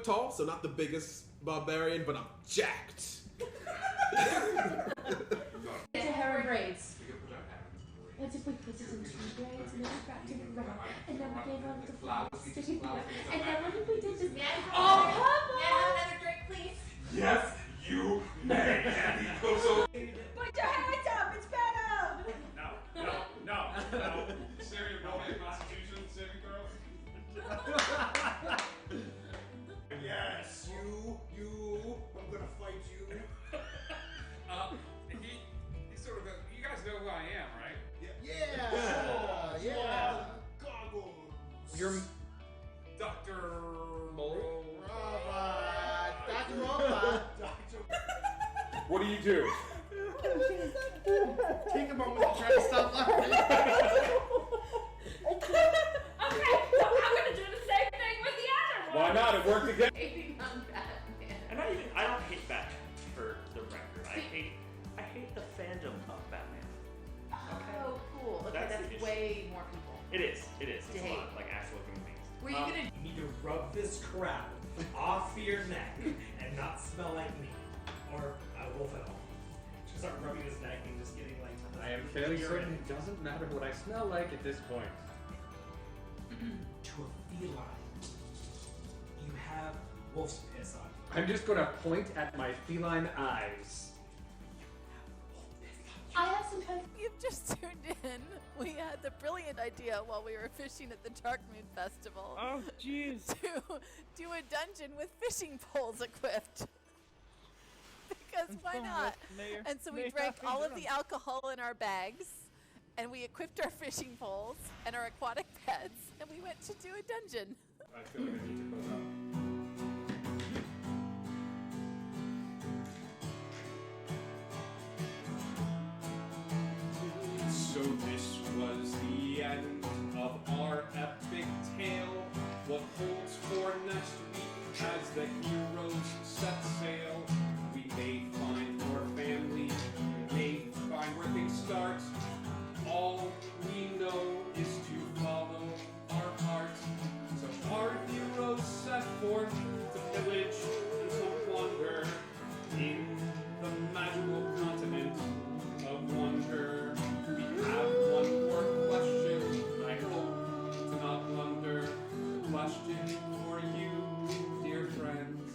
tall, so not the biggest barbarian, but I'm jacked. To hair and braids. We could put our hands in the way. What if we put it in 2 braids and then we wrapped it around and then we gave on the Flowers, flowers we sticking just flowers, together. we And then what if we did this? May I have Oh, another drink, please? Yes, you may. And he goes over. Put your hands up, it's better! No. Siri, roll me a Constitution, saving throw. Yes, you. I'm gonna fight you. He's sort of you guys know who I am, right? Yeah. Goggles. You're Dr. Mole. Dr. Robot. What do you do? Take a moment to try to stop laughing. Okay, so I'm gonna do the same thing with the other one. Why not? It worked again. Hating on Batman. And I don't hate Batman for the record. I hate the fandom of Batman. Oh, cool. Okay, That's the that's issue. way more people. It is. It's To a hate. lot like actual human beings. Were you gonna You need to rub this crap off your neck and not smell like me. Or I will fail. Just start rubbing his neck and just getting like. I am fairly certain it doesn't matter what I smell like at this point. To a feline, you have wolf's piss on you. I'm just gonna point at my feline eyes. I have some kind of... You've just tuned in. We had the brilliant idea while we were fishing at the Dark Moon Festival. Oh, jeez. To do a dungeon with fishing poles equipped. Because why not? And so we drank all of the alcohol in our bags, and we equipped our fishing poles and our aquatic pets, and we went to do a dungeon. I feel like I need to close out. So this was the end of our epic tale. What holds for next week as the heroes set sail? We may find your family, we may find where things start. All we know is to follow our hearts. So our heroes set forth to pillage and to wander in the magical continent of wonder. We have one more question. I hope to not blunder. Question for you, dear friends.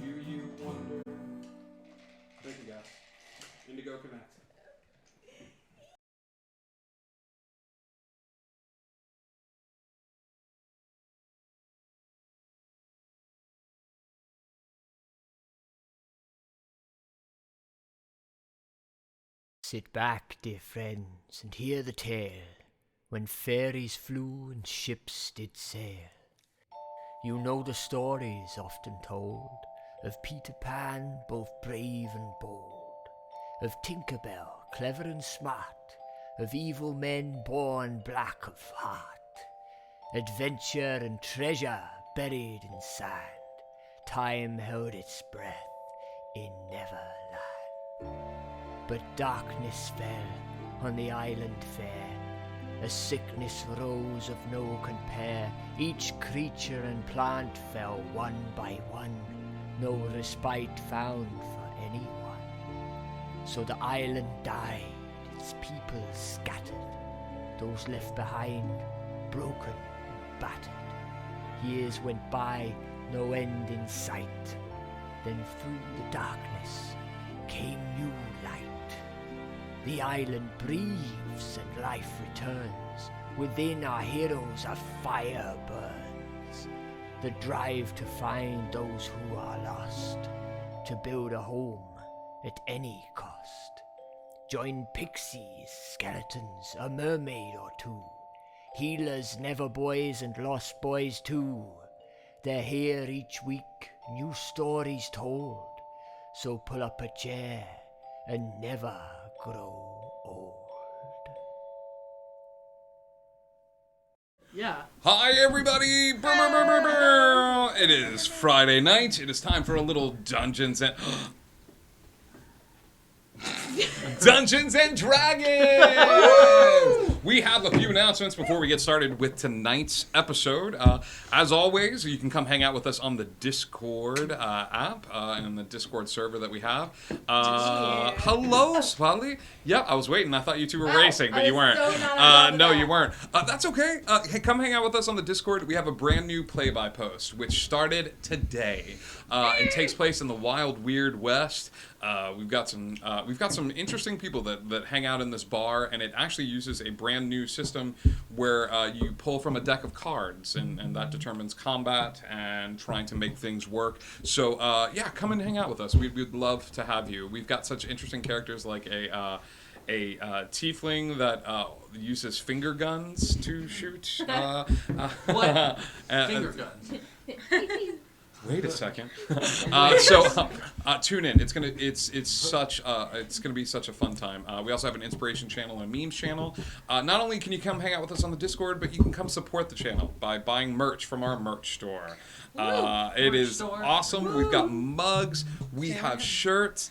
Do you wonder? Thank you, guys. Indigo Connect. Sit back, dear friends, and hear the tale, when fairies flew and ships did sail. You know the stories often told, of Peter Pan, both brave and bold, of Tinker Bell, clever and smart, of evil men born black of heart, adventure and treasure buried in sand, time held its breath in Neverland. But darkness fell on the island fair, a sickness rose of no compare. Each creature and plant fell one by one, no respite found for anyone. So the island died, its people scattered, those left behind, broken and battered. Years went by, no end in sight. Then through the darkness came new light. The island breathes and life returns. Within our heroes a fire burns. The drive to find those who are lost, to build a home at any cost. Join pixies, skeletons, a mermaid or two, healers, never boys, and lost boys too. They're here each week, new stories told. So pull up a chair and never grow old. Yeah. Hi, everybody! Brr, brr, brr, brr, brr. It is Friday night. It is time for a little Dungeons and... Dungeons and Dragons! we have a few announcements before we get started with tonight's episode. As always, you can come hang out with us on the Discord app and the Discord server that we have. Hello, Spotty. Yeah, I was waiting. I thought you two were racing, but you weren't. No, you weren't. That's okay. Hey, come hang out with us on the Discord. We have a brand new play-by post, which started today. It takes place in the wild, weird West. We've got some interesting people that hang out in this bar, and it actually uses a brand new system where you pull from a deck of cards, and that determines combat and trying to make things work. So yeah, come and hang out with us. We'd love to have you. We've got such interesting characters like a tiefling that uses finger guns to shoot. What? Finger guns. Wait a second. Tune in. It's gonna be such a fun time. We also have an inspiration channel and a memes channel. Not only can you come hang out with us on the Discord, but you can come support the channel by buying merch from our merch store. It is awesome. We've got mugs. We have shirts.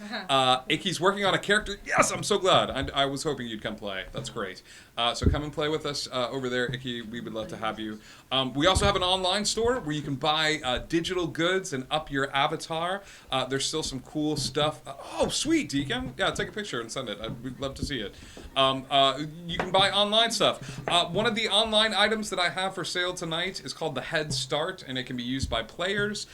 Icky's working on a character. Yes, I'm so glad. I was hoping you'd come play. That's great. So come and play with us over there, Icky. We would love to have you. We also have an online store where you can buy digital goods and up your avatar. There's still some cool stuff. Oh, sweet, Deacon. Yeah, take a picture and send it. We'd love to see it. You can buy online stuff. One of the online items that I have for sale tonight is called the Head Start, and it can be used by players.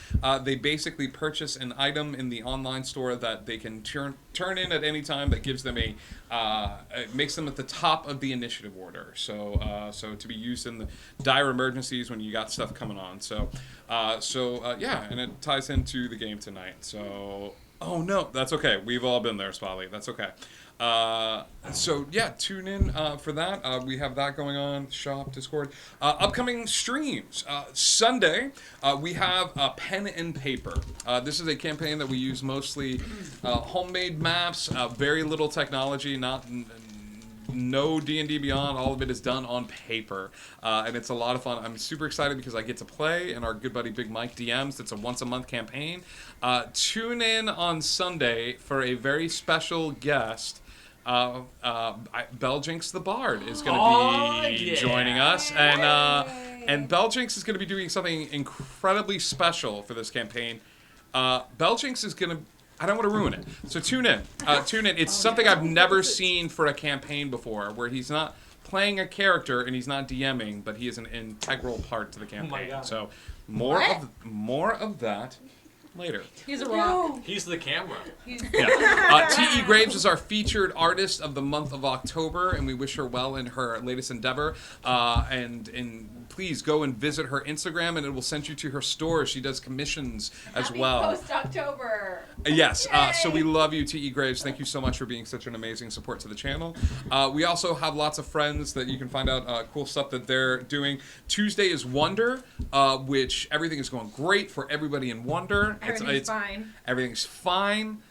They basically purchase an item in the online store that they can turn in at any time that gives them it makes them at the top of the initiative order. So to be used in the dire emergencies when you got stuff coming on. So yeah, and it ties into the game tonight. So, oh no, that's okay. We've all been there, Spolly. That's okay. So yeah, tune in for that. We have that going on. Shop, Discord. Upcoming streams. Sunday, we have Pen and Paper. This is a campaign that we use mostly homemade maps, very little technology, no D&D Beyond. All of it is done on paper, and it's a lot of fun. I'm super excited because I get to play, and our good buddy Big Mike DMs. It's a once-a-month campaign. Tune in on Sunday for a very special guest. Beljinx the Bard is going to be joining us, and Beljinx is going to be doing something incredibly special for this campaign. Beljinx is going to, I don't want to ruin it, so tune in. It's something I've never seen for a campaign before, where he's not playing a character and he's not DMing, but he is an integral part to the campaign. So more of that later. He's a rock. He's the camera. Yeah. T.E. Graves is our featured artist of the month of October, and we wish her well in her latest endeavor. And please go and visit her Instagram, and it will send you to her store. She does commissions as well. Post-October. Yes. So we love you, T.E. Graves. Thank you so much for being such an amazing support to the channel. We also have lots of friends that you can find out cool stuff that they're doing. Tuesday is Wonder, which everything is going great for everybody in Wonder. Everything's fine. Everything's fine.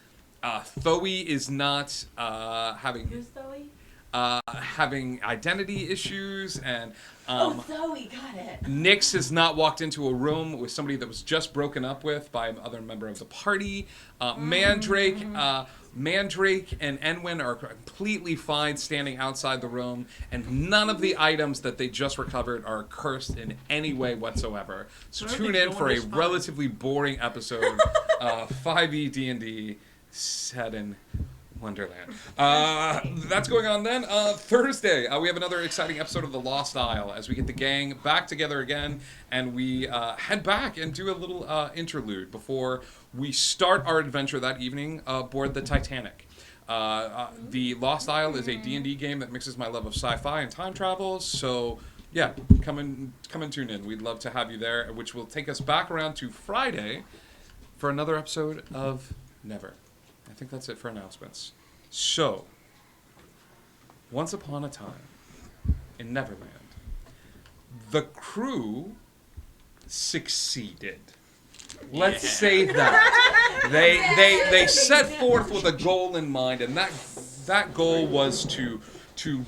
Thoe is not having. Who's Thoe? Having identity issues, and Thoe, got it. Nyx has not walked into a room with somebody that was just broken up with by another member of the party. Mandrake and Enwyn are completely fine standing outside the room, and none of the items that they just recovered are cursed in any way whatsoever. So tune in for a relatively boring episode of 5e D&D set in Wonderland. That's going on then. Thursday, we have another exciting episode of The Lost Isle as we get the gang back together again, and we head back and do a little interlude before we start our adventure that evening aboard the Titanic. The Lost Isle is a D&D game that mixes my love of sci-fi and time travel, so yeah, come and tune in. We'd love to have you there, which will take us back around to Friday for another episode of Never. I think that's it for announcements. So, once upon a time in Neverland, the crew succeeded. Let's say that. They set forth with a goal in mind, and that goal was to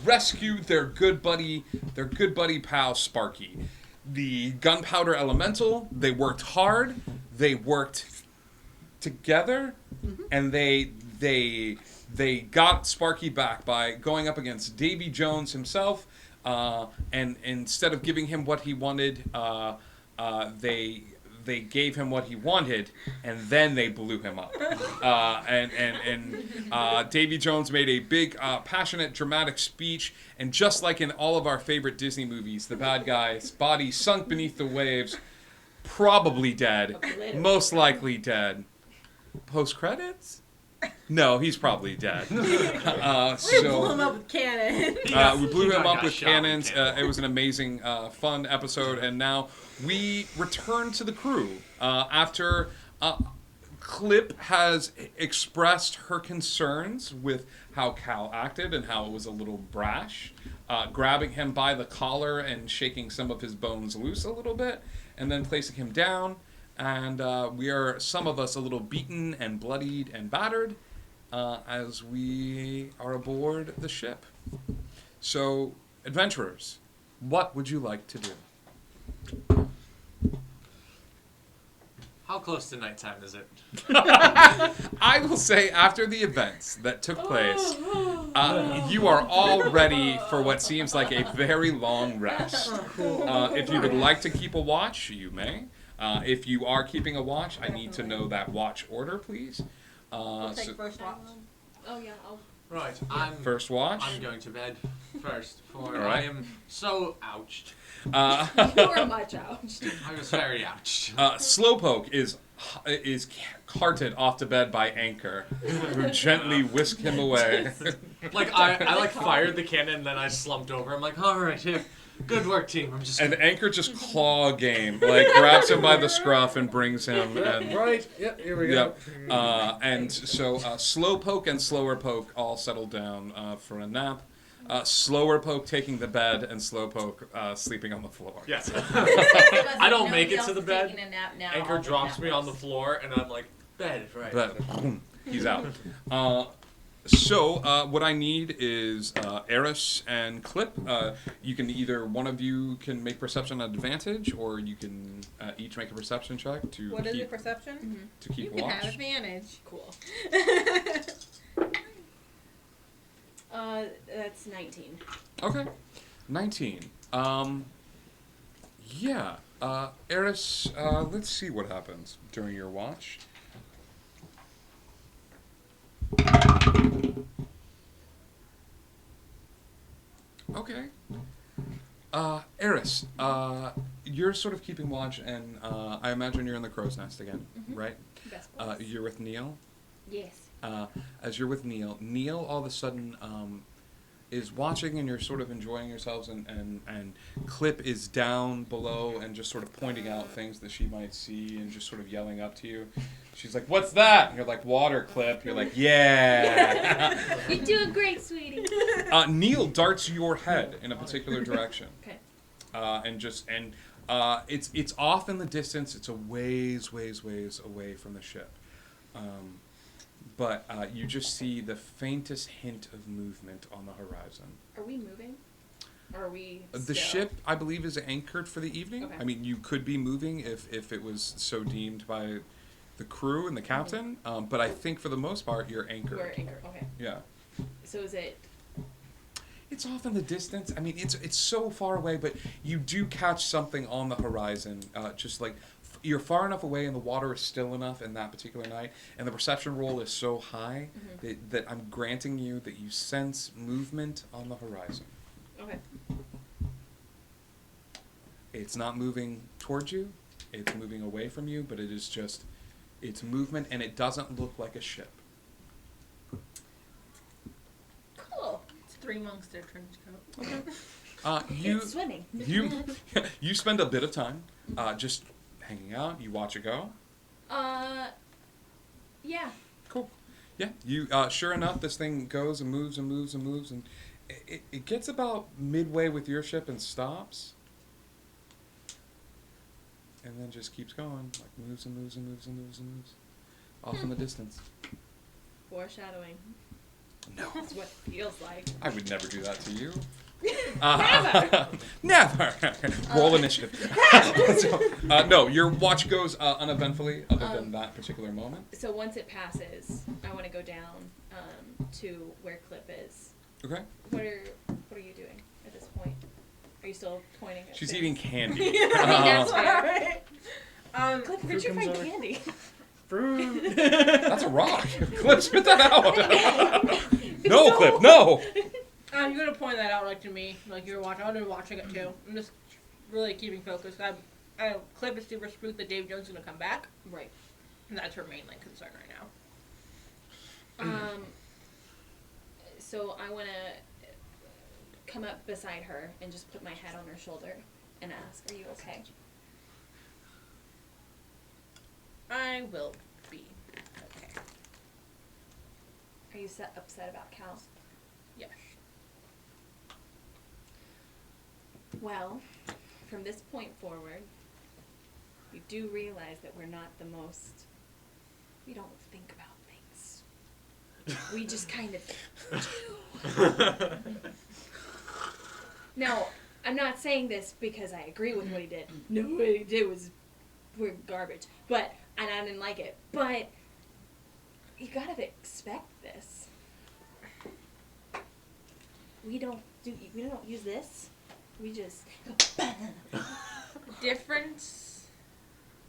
rescue their good buddy pal Sparky. The gunpowder elemental, they worked hard, they worked together, and they they got Sparky back by going up against Davy Jones himself, and instead of giving him what he wanted, they gave him what he wanted, and then they blew him up. Davy Jones made a big, passionate, dramatic speech, and just like in all of our favorite Disney movies, the bad guy's body sunk beneath the waves, probably dead, most likely dead. Post-credits? No, he's probably dead. We blew him up with cannon. We blew him up with shot with cannons. It was an amazing, fun episode, and now we return to the crew after Clip has expressed her concerns with how Cal acted and how it was a little brash, grabbing him by the collar and shaking some of his bones loose a little bit, and then placing him down. And we are, some of us, a little beaten and bloodied and battered as we are aboard the ship. So, adventurers, what would you like to do? How close to nighttime is it? I will say, after the events that took place, you are all ready for what seems like a very long rest. If you would like to keep a watch, you may. If you are keeping a watch, I need to know that watch order, please. Take first watch. Oh yeah, I'll. Right, First watch. I'm going to bed first, for All right. I am so ouched. You were much ouched. I was very ouched. Slowpoke is carted off to bed by Anchor, who gently whisked him away. Like I fired the cannon and then I slumped over. I'm like, all right, here, good work, team. I'm just. And Anchor just claw game, like grabs him by the scruff and brings him. And, Right. Yep. Here we go. and so Slowpoke and Slower Poke all settled down for a nap. Slower Poke taking the bed and Slowpoke sleeping on the floor. Yes. I I don't make it to the bed. A nap now, Anchor I'll drops take me that on the rest. floor and I'm like, bed, right? But boom, he's out. So what I need is Eris and Clip. You can either one of you can make perception advantage, or you can each make a perception check to What is keep it, perception? to keep You can watch. have advantage. Cool. That's 19. Okay, 19. Yeah. Eris, let's see what happens during your watch. Okay. Eris, you're sort of keeping watch, and I imagine you're in the crow's nest again, right? Best place. You're with Neil. Yes. As you're with Neil all of a sudden is watching, and you're sort of enjoying yourselves, and Clip is down below and just sort of pointing out things that she might see and just sort of yelling up to you. She's like, "What's that?" And you're like, "Water, Clip." You're like, "Yeah." You're doing great, sweetie. Neil darts your head in a particular direction. Okay. It's off in the distance. It's a ways away from the ship. But you just see the faintest hint of movement on the horizon. Are we moving? Or are we The still? ship, I believe, is anchored for the evening. Okay. I mean, you could be moving if it was so deemed by the crew and the captain. But I think for the most part, you're anchored. We're anchored. Okay. Yeah. So is it? It's off in the distance. I mean, it's so far away, but you do catch something on the horizon. Just like you're far enough away, and the water is still enough in that particular night, and the perception roll is so high that I'm granting you that you sense movement on the horizon. Okay. It's not moving towards you. It's moving away from you, but it is just it's movement, and it doesn't look like a ship. Cool. It's 3 monks their trench coat. It's swimming. You spend a bit of time just hanging out. You watch it go. Yeah. Cool. Yeah. You sure enough, this thing goes and moves and moves and moves, and it gets about midway with your ship and stops, and then just keeps going, like moves and moves and moves and moves and moves, off in the distance. Foreshadowing. No. That's what it feels like. I would never do that to you. Never. Never. Roll initiative. So, no, your watch goes uneventfully, other than that particular moment. So once it passes, I want to go down to where Clip is. Okay. What are you doing at this point? Are you still pointing at She's things? eating candy. I mean, that's fair. Clip, Where'd you find candy? Fruit. That's a rock. Clip, spit that out. No, Clip, no. You're gonna point that out like to me, like you're watching. I'm watching it too. I'm just really keeping focused. Clip is super spooked that Dave Jones is gonna come back. Right. And that's her main like concern right now. So I want to come up beside her and just put my head on her shoulder and ask, "Are you okay?" I will be okay. Are you upset about Cal? Yes. Well, from this point forward, you do realize that we're not the most. We don't think about things. We just kind of do. Now, I'm not saying this because I agree with what he did. No, what he did was we're garbage. And I didn't like it. But you gotta expect this. We don't use this. We just Difference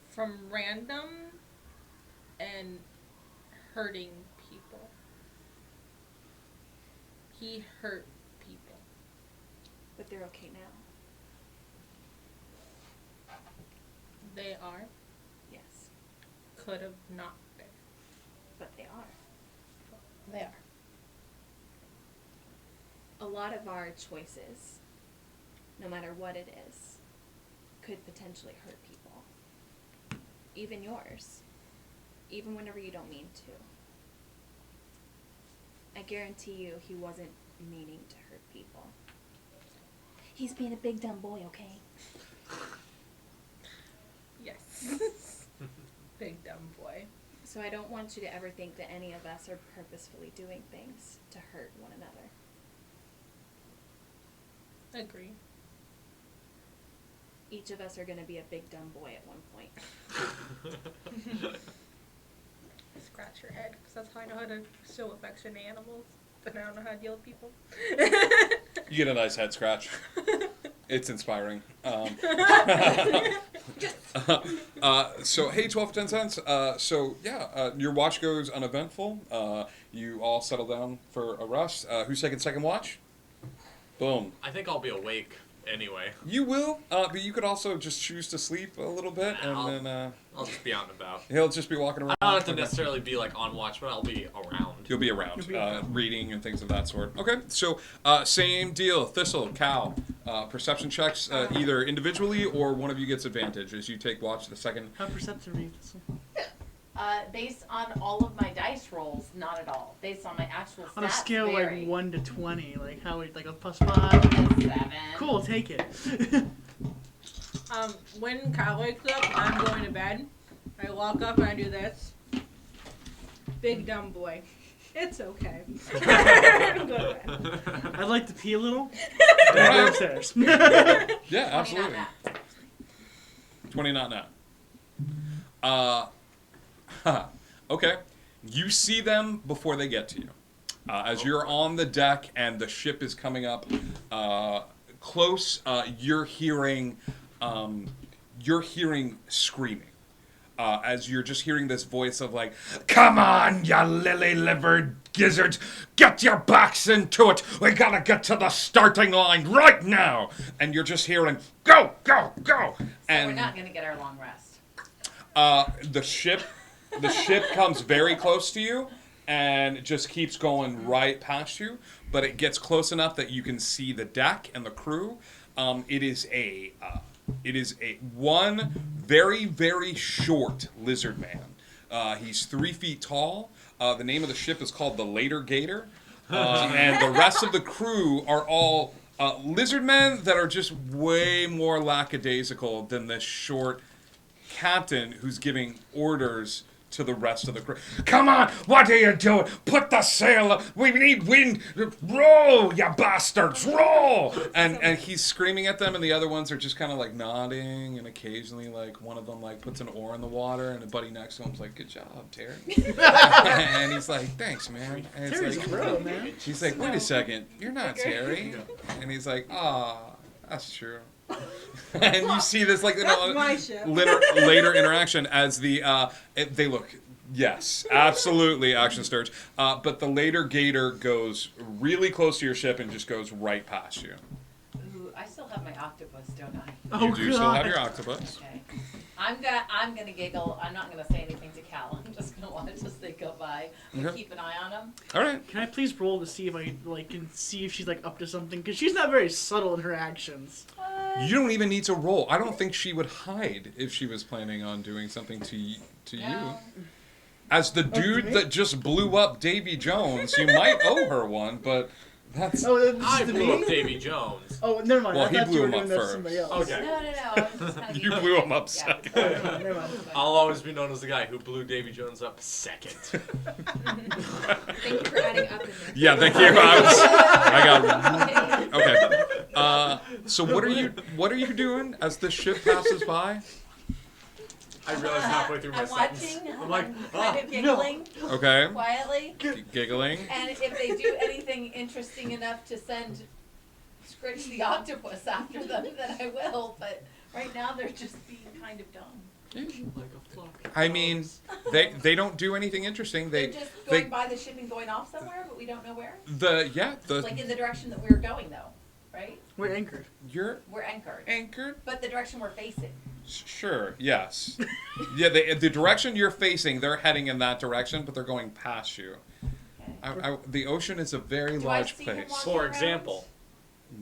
from random and hurting people. He hurt people. But they're okay now. They are. Yes. Could have not been. But they are. They are. A lot of our choices, no matter what it is, could potentially hurt people. Even yours. Even whenever you don't mean to. I guarantee you he wasn't meaning to hurt people. He's being a big dumb boy, okay? Yes. Big dumb boy. So I don't want you to ever think that any of us are purposefully doing things to hurt one another. Agree. Each of us are going to be a big dumb boy at one point. Scratch your head, because that's how I know how to show affection to animals, but I don't know how to deal with people. You get a nice head scratch. It's inspiring. So, hey, 12 for 10 cents. Your watch goes uneventful. You all settle down for a rest. Who's taking second watch? Boom. I think I'll be awake anyway. You will, but you could also just choose to sleep a little bit, and then I'll just be out and about. He'll just be walking around. I don't have to necessarily be like on watch, but I'll be around. You'll be around, reading and things of that sort. Okay, so same deal. Thistle, Cal, perception checks either individually or one of you gets advantage as you take watch the second. How perceptive are you, Thistle? Based on all of my dice rolls, not at all. Based on my actual stats, On a scale of vary. like 1 to 20, like how like a +5? A 7. Cool, take it. When Kyle wakes up, I'm going to bed. I walk up and I do this. Big dumb boy. It's okay. Go to bed. I'd like to pee a little. Then go upstairs. Yeah, absolutely. 20 not now. Okay. You see them before they get to you. As you're on the deck and the ship is coming up close, you're hearing screaming. As you're just hearing this voice of like, "Come on, you lily-livered gizzards, get your backs into it. We gotta get to the starting line right now." And you're just hearing, "Go, go, go!" So And we're not going to get our long rest. the ship comes very close to you and just keeps going right past you, but it gets close enough that you can see the deck and the crew. It is a one very, very short lizard man. He's 3 feet tall. The name of the ship is called the Later Gator. And the rest of the crew are all lizard men that are just way more lackadaisical than this short captain who's giving orders to the rest of the crew. Come on, what are you doing? Put the sail up. We need wind. Roll, you bastards, roll! And he's screaming at them, and the other ones are just kind of like nodding, and occasionally like one of them like puts an oar in the water, and a buddy next to him's like, "Good job, Terry." And he's like, "Thanks, man." And it's Terry's like, a pro, man. He's like, "Wait a second, you're not Terry." And he's like, "Ah, that's true." And you see this like That's my ship. later interaction as the they look, yes, absolutely action sturge, but the later gator goes really close to your ship and just goes right past you. Ooh, I still have my octopus, don't I? Oh, You do still have your octopus. Okay. I'm gonna giggle. I'm not gonna say anything to Cal. I'm just gonna want to just say goodbye and Okay. keep an eye on him. All right. Can I please roll to see if I like can see if she's like up to something? Because she's not very subtle in her actions. You don't even need to roll. I don't think she would hide if she was planning on doing something to you. As the dude me? that just blew up Davy Jones, you might owe her one, but that's. Oh, this I is to blew me? up Davy Jones. Oh, never mind. Well, I he thought blew you were him doing up that to first. somebody else. Okay. No. I was just kind of You blew him up second. Never mind. I'll always be known as the guy who blew Davy Jones up second. Thank you for adding up in there. Yeah, thank you. I got. Okay. So what are you doing as the ship passes by? I realized halfway through my I'm sentence. watching. I'm like, kind of giggling Okay. quietly. Giggling. And if they do anything interesting enough to send Scritch the octopus after them, then I will. But right now they're just being kind of dumb. like a flock. I mean, they don't do anything interesting. They're just going by the ship and going off somewhere, but we don't know where. the Like in the direction that we're going, though, right? We're anchored. We're anchored. Anchored? But the direction we're facing. Sure, yes. Yeah, the direction you're facing, they're heading in that direction, but they're going past you. The ocean is a very Do I large see him place. walking For around? example.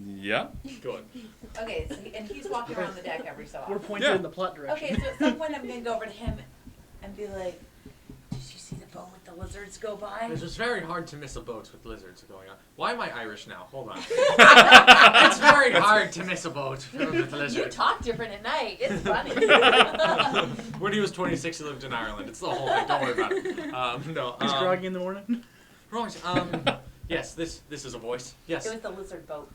Yeah. Good. Okay, so and he's walking around the deck every so often. We're pointed in the plot direction. Okay, so at some point I'm gonna go over to him and be like, "Did you see the boat with the lizards go by?" It's just very hard to miss a boat with lizards going on. Why am I Irish now? Hold on. It's very hard to miss a boat with You lizards. talk different at night. It's funny. When he was 26, he lived in Ireland. It's the whole thing. Don't worry about it. No. He's groggy in the morning. Right. Yes. This is a voice. Yes. It was the lizard boat.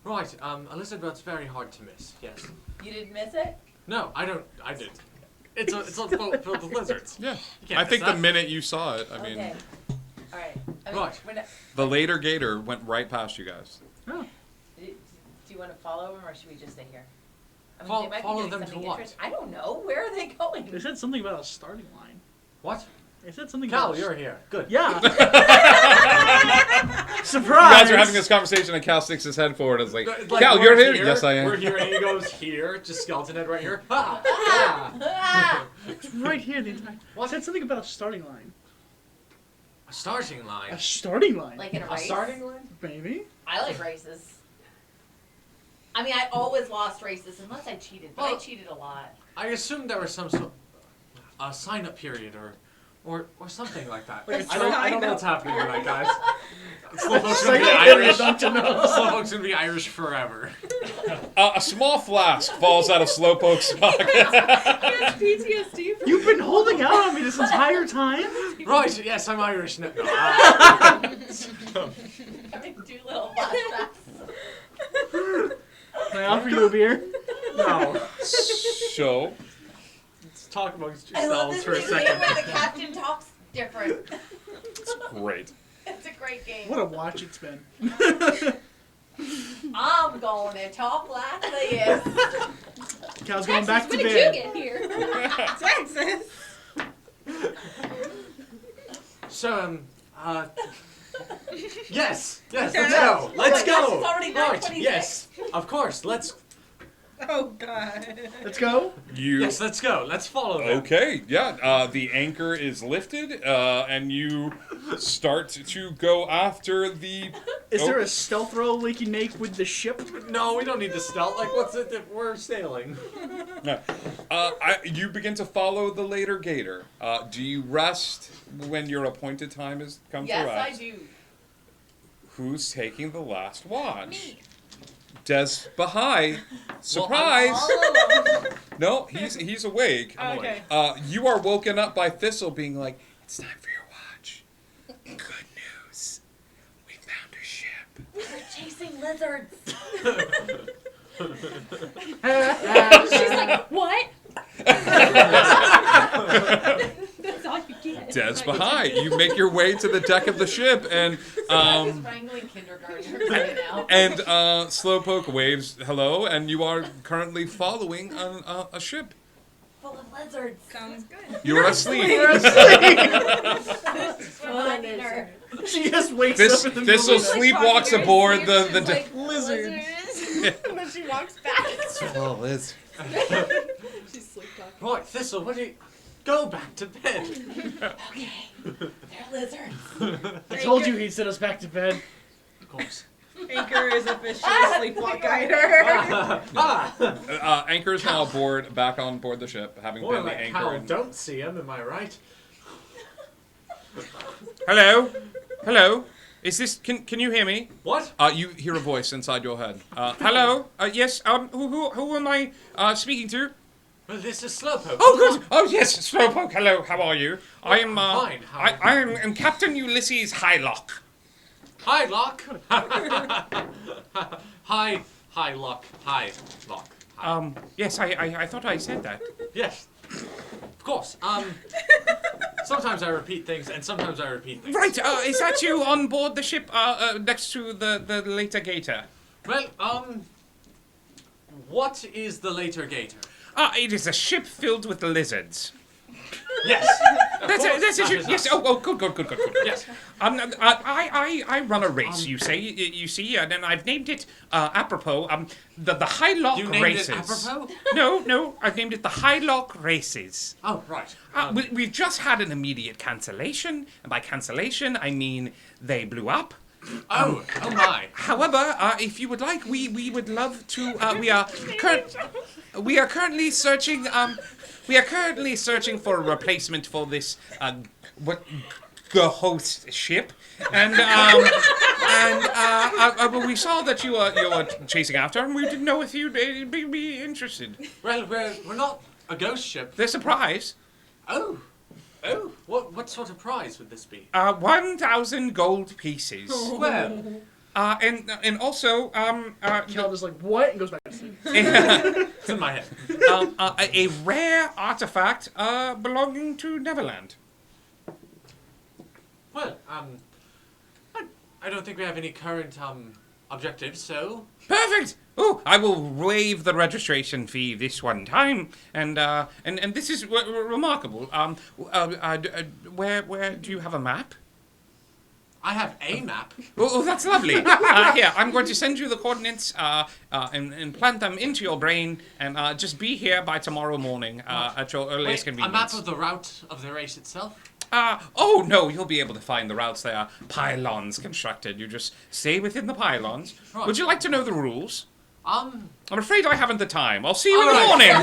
Right. A lizard boat's very hard to miss. Yes. You didn't miss it? No, I don't. I did. It's a boat filled with lizards. Yeah. You can't I miss think the that. minute you saw it, I mean, Okay. All right. I mean, Right. we're not, the later gator went right past you guys. Oh. do you want to follow him, or should we just stay here? I mean, Follow- they might follow be doing them to something what? interesting. I don't know. Where are they going? They said something about a starting line. What? They said something Cal, about you're here. Good. Yeah. You Surprise! guys are having this conveation, and Cal sticks his head forward and is like, Like, Cal, we're you're here? Yes, I am. We're here, and he goes here. Just skeleton head right here. Ha! Ah! It's right here the entire. What? Said something about a starting line. A starting line. A starting line. Like in a A race? starting line? Maybe. I like races. I mean, I always lost races unless I cheated, but I Well- cheated a lot. I assumed there was some sort of sign-up period or something like that. Like a I don't know what's happening tonight, guys. Slowpoke's Sign gonna be up period, Irish. don't you know? Slowpoke's gonna be Irish forever. A small flask falls out of Slowpoke's pocket. He has PTSD from You've been holding out on me this entire time. Right? Yes, I'm Irish. No, Having two little flashbacks. Can I offer you a beer? no. So, Let's talk amongst I love yourselves this for a game second. where the captain talks different. it's great. It's a great game. What a watch it's been. I'm gonna talk like this. Cal's going back to when did bed. you get here? Texas. So, yes, let's Okay. go. Let's Oh my gosh, go. it's already Right, 9:26. yes, of course. Let's Oh God. Let's go. yes, let's go. Let's follow them. Okay, yeah. The anchor is lifted, and you start to go after the. Is there a stealth roll we can make with the ship? No, we don't need to stealth. Like, what's it that we're sailing? No. You begin to follow the later gator. Do you rest when your appointed time has come Yes, to I rest? do. Who's taking the last watch? Me. Des Bahai, surprise! No, he's awake. Okay. You are woken up by Thistle being like, "It's time for your watch. Good news. We found a ship." We were chasing lizards. She's like, what? That's all you get. Des Bahai, you make your way to the deck of the ship, and I'm wrangling kindergartners right now. and Slowpoke waves hello, and you are currently following a ship. Full of lizards. Sounds good. You're asleep. Reminding her. She just wakes This up in the Thistle middle of the sleepwalks aboard the like, lizards. and then she walks back. Oh, Liz. She's sleep talking. Right, Thistle, what do you... Go back to bed. Okay. They're lizards. I told you he'd send us back to bed. Of course. Anchor is officially sleepwalk guider. Anchor is now aboard, back on board the ship, having Boy, been the like anchor. Cal and- don't see him, am I right? Hello, hello. Is this? Can you hear me? What? You hear a voice inside your head. Hello. Yes. Who am I speaking to? Well, this is Slowpoke. Oh, good. Oh, yes, Slowpoke. Hello. How are you? I am. Fine. I am Captain Ulysses Highlock. Hi, Lock. Hi, Lock. Hi, Lock. Yes. I thought I said that. Yes. Of course. Sometimes I repeat things, and sometimes I repeat things. Right. Is that you on board the ship? Next to the later gator. Well, what is the later gator? It is a ship filled with lizards. Yes. That's a ship. Yes. Oh, good. Yes. I run a race. You see, and then I've named it apropos. The Highlock You named races. it apropos? No. I've named it the Highlock races. Oh, right. We've just had an immediate cancellation, and by cancellation I mean they blew up. Oh my. However, if you would like, we would love to. We are currently searching. We are currently searching for a replacement for this the host ship, and we saw that you were chasing after, and we didn't know if you'd be interested. Well, we're not a ghost ship. They're surprise. Oh. What sort of prize would this be? 1,000 gold pieces. Well. And also, Cal just like, what? And goes back to sleep. It's in my head. A rare artifact belonging to Neverland. Well, I don't think we have any current objectives, so. Perfect. Oh, I will waive the registration fee this one time, and this is remarkable. Where do you have a map? I have a map. Oh, that's lovely. Here, I'm going to send you the coordinates and plant them into your brain, and just be here by tomorrow morning at your earliest convenience. A map of the route of the race itself? Oh no, you'll be able to find the routes. There are pylons constructed. You just stay within the pylons. Right. Would you like to know the rules? I'm afraid I haven't the time. I'll see you in the morning.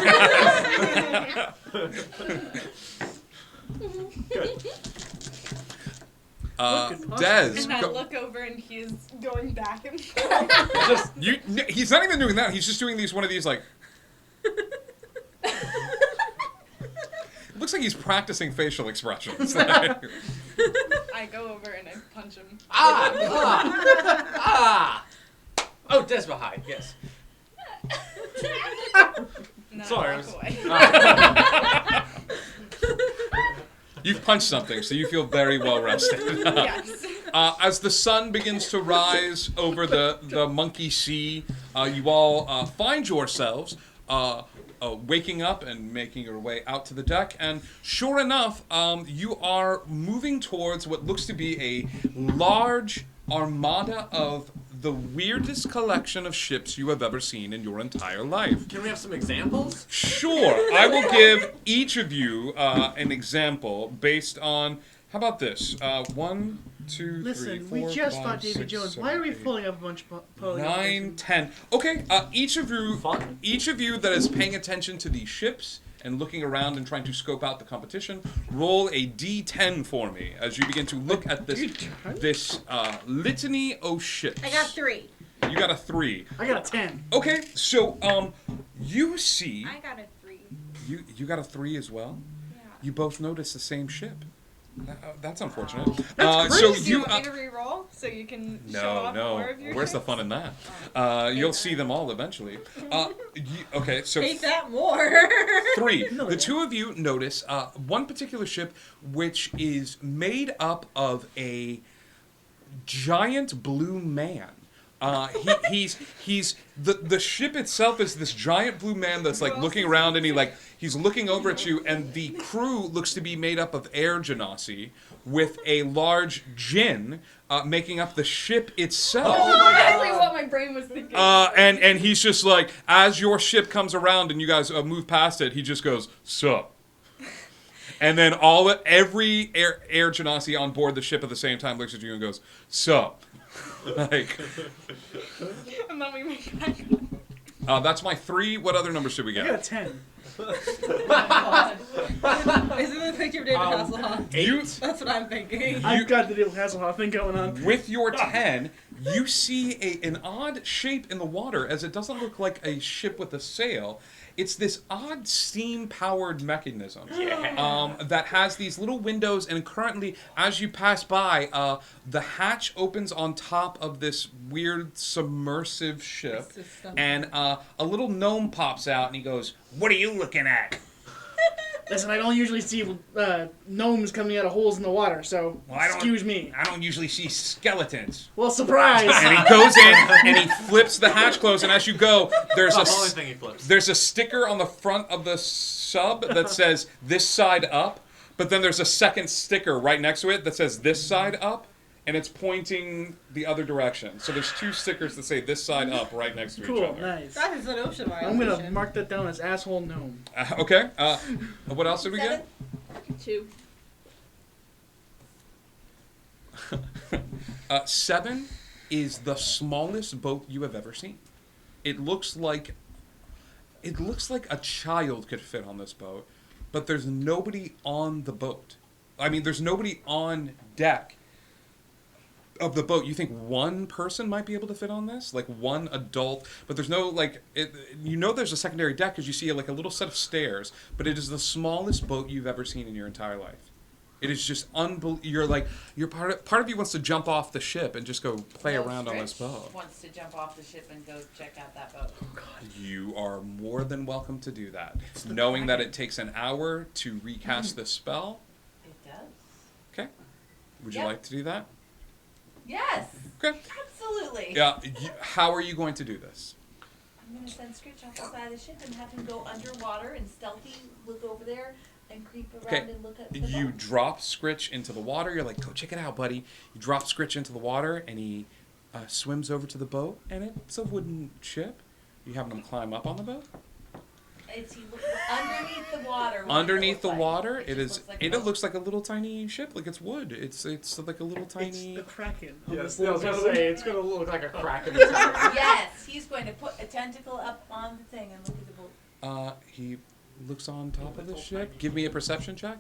Good. Des. And I look over and he's going back and forth. He's not even doing that. He's just doing one of these like. It looks like he's practicing facial expressions. I go over and I punch him. Oh, Des Bahai, yes. Sorry, I was. You've punched something, so you feel very well rested. Yes. As the sun begins to rise over the Monkey Sea, you all find yourselves waking up and making your way out to the deck. And sure enough, you are moving towards what looks to be a large armada of the weirdest collection of ships you have ever seen in your entire life. Can we have some examples? Sure. I will give each of you an example based on, how about this? 1, 2, Listen, 3, 4, we just 5, fought David 6, Jones. 7, Why are we 8, pulling up a bunch of 9, 10. Okay, each of you that is paying attention to these ships and looking around and trying to scope out the competition, roll a D10 for me as you begin to look at this litany of ships. I got 3. You got a 3. I got a 10. Okay, so you see I got a 3. you got a 3 as well. Yeah. You both notice the same ship. That's unfortunate. That's So crazy. Do you you want me to re-roll so you can show no off more no. of your Where's the ships? fun in that? You'll see them all eventually. Okay, so Take that more. 3. The two of you notice one particular ship which is made up of a giant blue man. He's the ship itself is this giant blue man that's like looking around and he's looking over at you, and the crew looks to be made up of air genasi with a large djinn making up the ship itself. Exactly what my brain was thinking. And he's just like, as your ship comes around and you guys move past it, he just goes, "Sup." And then every air genasi on board the ship at the same time looks at you and goes, "Sup." Like, And then we make back that's my 3. What other numbers should we I get? got a 10. Isn't the picture of David Hasselhoff? 8. That's what I'm thinking. I've got the David Hasselhoff thing going on. With your 10, you see an odd shape in the water, as it doesn't look like a ship with a sail. It's this odd steam-powered mechanism that has these little windows, and currently, as you pass by, the hatch opens on top of this weird submersive ship, and a little gnome pops out, and he goes, "What are you looking at?" Listen, I don't usually see gnomes coming out of holes in the water, so excuse me. I don't usually see skeletons. Well, surprise! And he goes in and he flips the hatch closed, and as you go, there's That's the only thing he flips. there's a sticker on the front of the sub that says "this side up," but then there's a second sticker right next to it that says "this side up," and it's pointing the other direction. So there's 2 stickers that say "this side up" right next to each Cool, other. nice. That is an ocean I'm violation. gonna mark that down as asshole gnome. Okay. What else did we get? 2. 7 is the smallest boat you have ever seen. It looks like a child could fit on this boat, but there's nobody on the boat. I mean, there's nobody on deck of the boat. You think one person might be able to fit on this, like one adult, but there's no there's a secondary deck because you see like a little set of stairs, but it is the smallest boat you've ever seen in your entire life. It is just unbelievable. You're part of you wants to jump off the ship and just go play around on this boat. Wants to jump off the ship and go check out that boat. Oh God! You are more than welcome to do that, knowing that it takes an hour to recast the spell. It does. Okay. Would you Yep. like to do that? Yes. Okay. Absolutely. Yeah. How are you going to do this? I'm gonna send Scritch off the side of the ship and have him go underwater and stealthy look over there and creep around and look at the You boat. drop Scritch into the water. You're like, "Go check it out, buddy." You drop Scritch into the water, and he swims over to the boat, and it's a wooden ship. You having him climb up on the boat? It's underneath the water. Underneath the water, It it is. looks like a It boat. looks like a little tiny ship, like it's wood. It's like a little tiny. It's the Kraken. Yes, I was gonna say it's gonna look like a Kraken. Yes, he's going to put a tentacle up on the thing and look at the boat. He looks on top of the ship. Give me a perception check.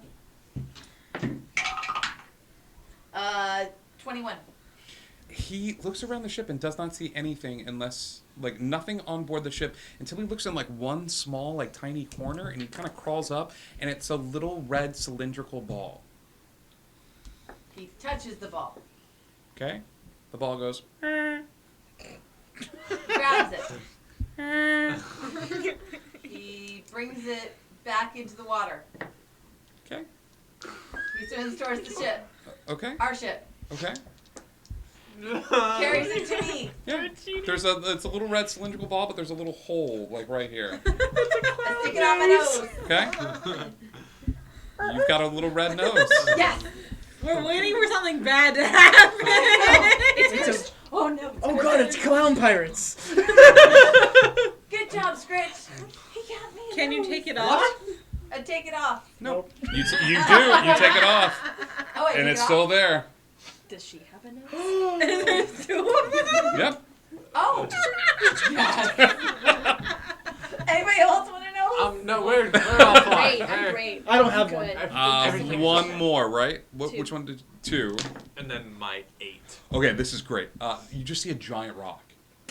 21. He looks around the ship and does not see anything nothing on board the ship until he looks in like one small, like tiny corner, and he kind of crawls up, and it's a little red cylindrical ball. He touches the ball. Okay? The ball goes. Grabs it. He brings it back into the water. Okay. He swims towards the ship. Okay. Our ship. Okay. Carries it to me. Yeah. It's a little red cylindrical ball, but there's a little hole like right here. I stick it on my nose. Okay. You've got a little red nose. Yes. We're waiting for something bad to happen. Oh no. Oh God, it's clown pirates. Good job, Scritch. He got me. Can you take it off? Take it off. Nope. You do. You take it off, Oh wait. and take it's it still off. there. Does she have a nose? There's 2 of them. Yep. Oh. Anybody else want to know? No, we're all fine. Great, I'm great. I don't have Good. Everything One is more, right? Two. Which one did 2? And then my 8. Okay, this is great. You just see a giant rock.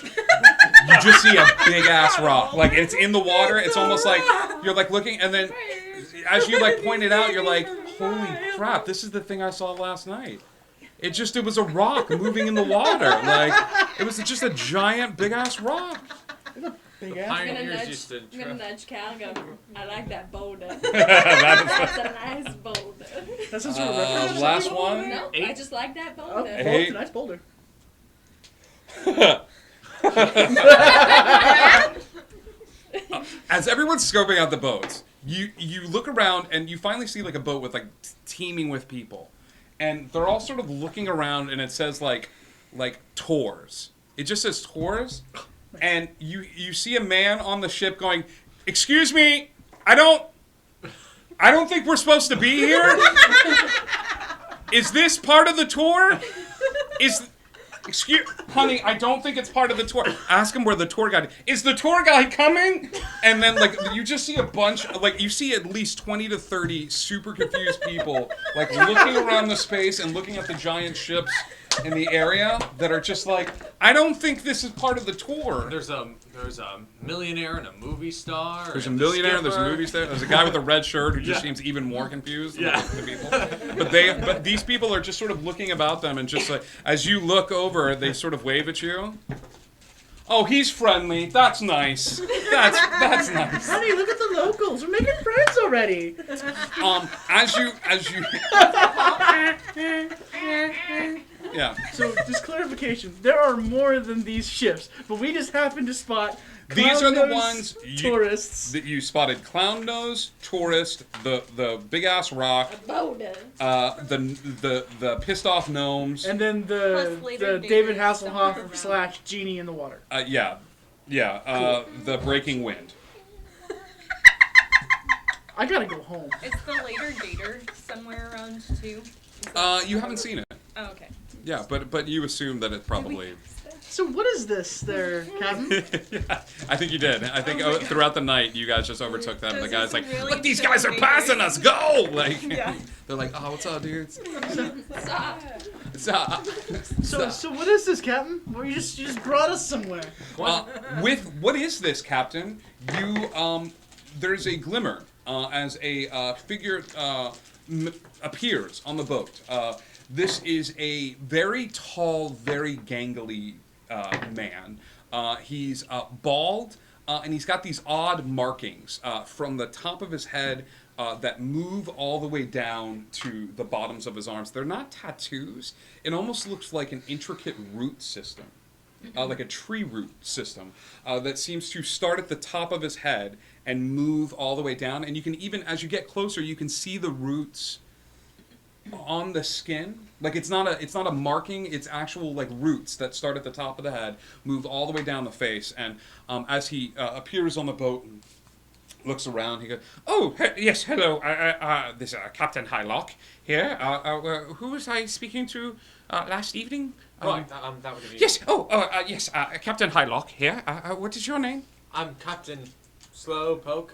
you just see a big ass rock. Like it's in the water. It's almost like you're like looking, and then as you like point it out, you're like, holy crap! This is the thing I saw last night. It was a rock moving in the water. Like it was just a giant big ass rock. Big The ass. pioneers used to I'm gonna nudge Cal and go, I like that boulder. That's a nice boulder. That's some sort of reference. last one. No, I just like that Oh, boulder. well, it's a nice boulder. As everyone's scoping out the boats, you look around and you finally see like a boat with like teeming with people, and they're all sort of looking around, and it says like tours. It just says tours, and you see a man on the ship going, "Excuse me, I don't think we're supposed to be here. Is this part of the tour? Excuse, honey, I don't think it's part of the tour. Ask him where the tour guide is. The tour guide coming?" And then, like, you just see a bunch, like, you see at least 20 to 30 super confused people, like, looking around the space and looking at the giant ships in the area that are just like, I don't think this is part of the tour. There's a millionaire and a movie star. There's a and millionaire, there's a skipper. movie star, there's a guy with a red shirt who just Yeah. seems even more confused than Yeah. the people. But these people are just sort of looking about them and just like, as you look over, they sort of wave at you. Oh, he's friendly. That's nice. That's nice. Honey, look at the locals. We're making friends already. As you yeah. So, just clarification. There are more than these ships, but we just happen to spot These are the clown-nosed ones tourists. that you spotted: clown nose, tourist, the big ass rock, Boulder. the pissed off gnomes, And then Plus later the David David stumbling Hasselhoff around. slash genie in the water. the breaking wind. I gotta go home. Is the later dater somewhere around too? You haven't seen it. Oh, okay. Yeah, but you assume that it probably. So what is this there, Captain? Yeah, I think you did. I think throughout the night you guys just overtook them. The guy's like, really "Look, these guys are passing us. Go!" Like, Yeah. they're like, "Oh, what's up, dudes?" Stop. So what is this, Captain? Well, you just brought us somewhere. With what is this, Captain? There's a glimmer as a figure appears on the boat. This is a very tall, very gangly man. He's bald, and he's got these odd markings from the top of his head that move all the way down to the bottoms of his arms. They're not tattoos. It almost looks like an intricate root system. Like a tree root system that seems to start at the top of his head and move all the way down. And you can even, as you get closer, you can see the roots on the skin. Like it's not a marking. It's actual like roots that start at the top of the head, move all the way down the face. And as he appears on the boat and looks around, he goes, "Oh, yes, hello. This is Captain Hylock here. Who was I speaking to last evening?" Right, that would be... Yes. Yes. Captain Hylock here. What is your name? I'm Captain Slowpoke.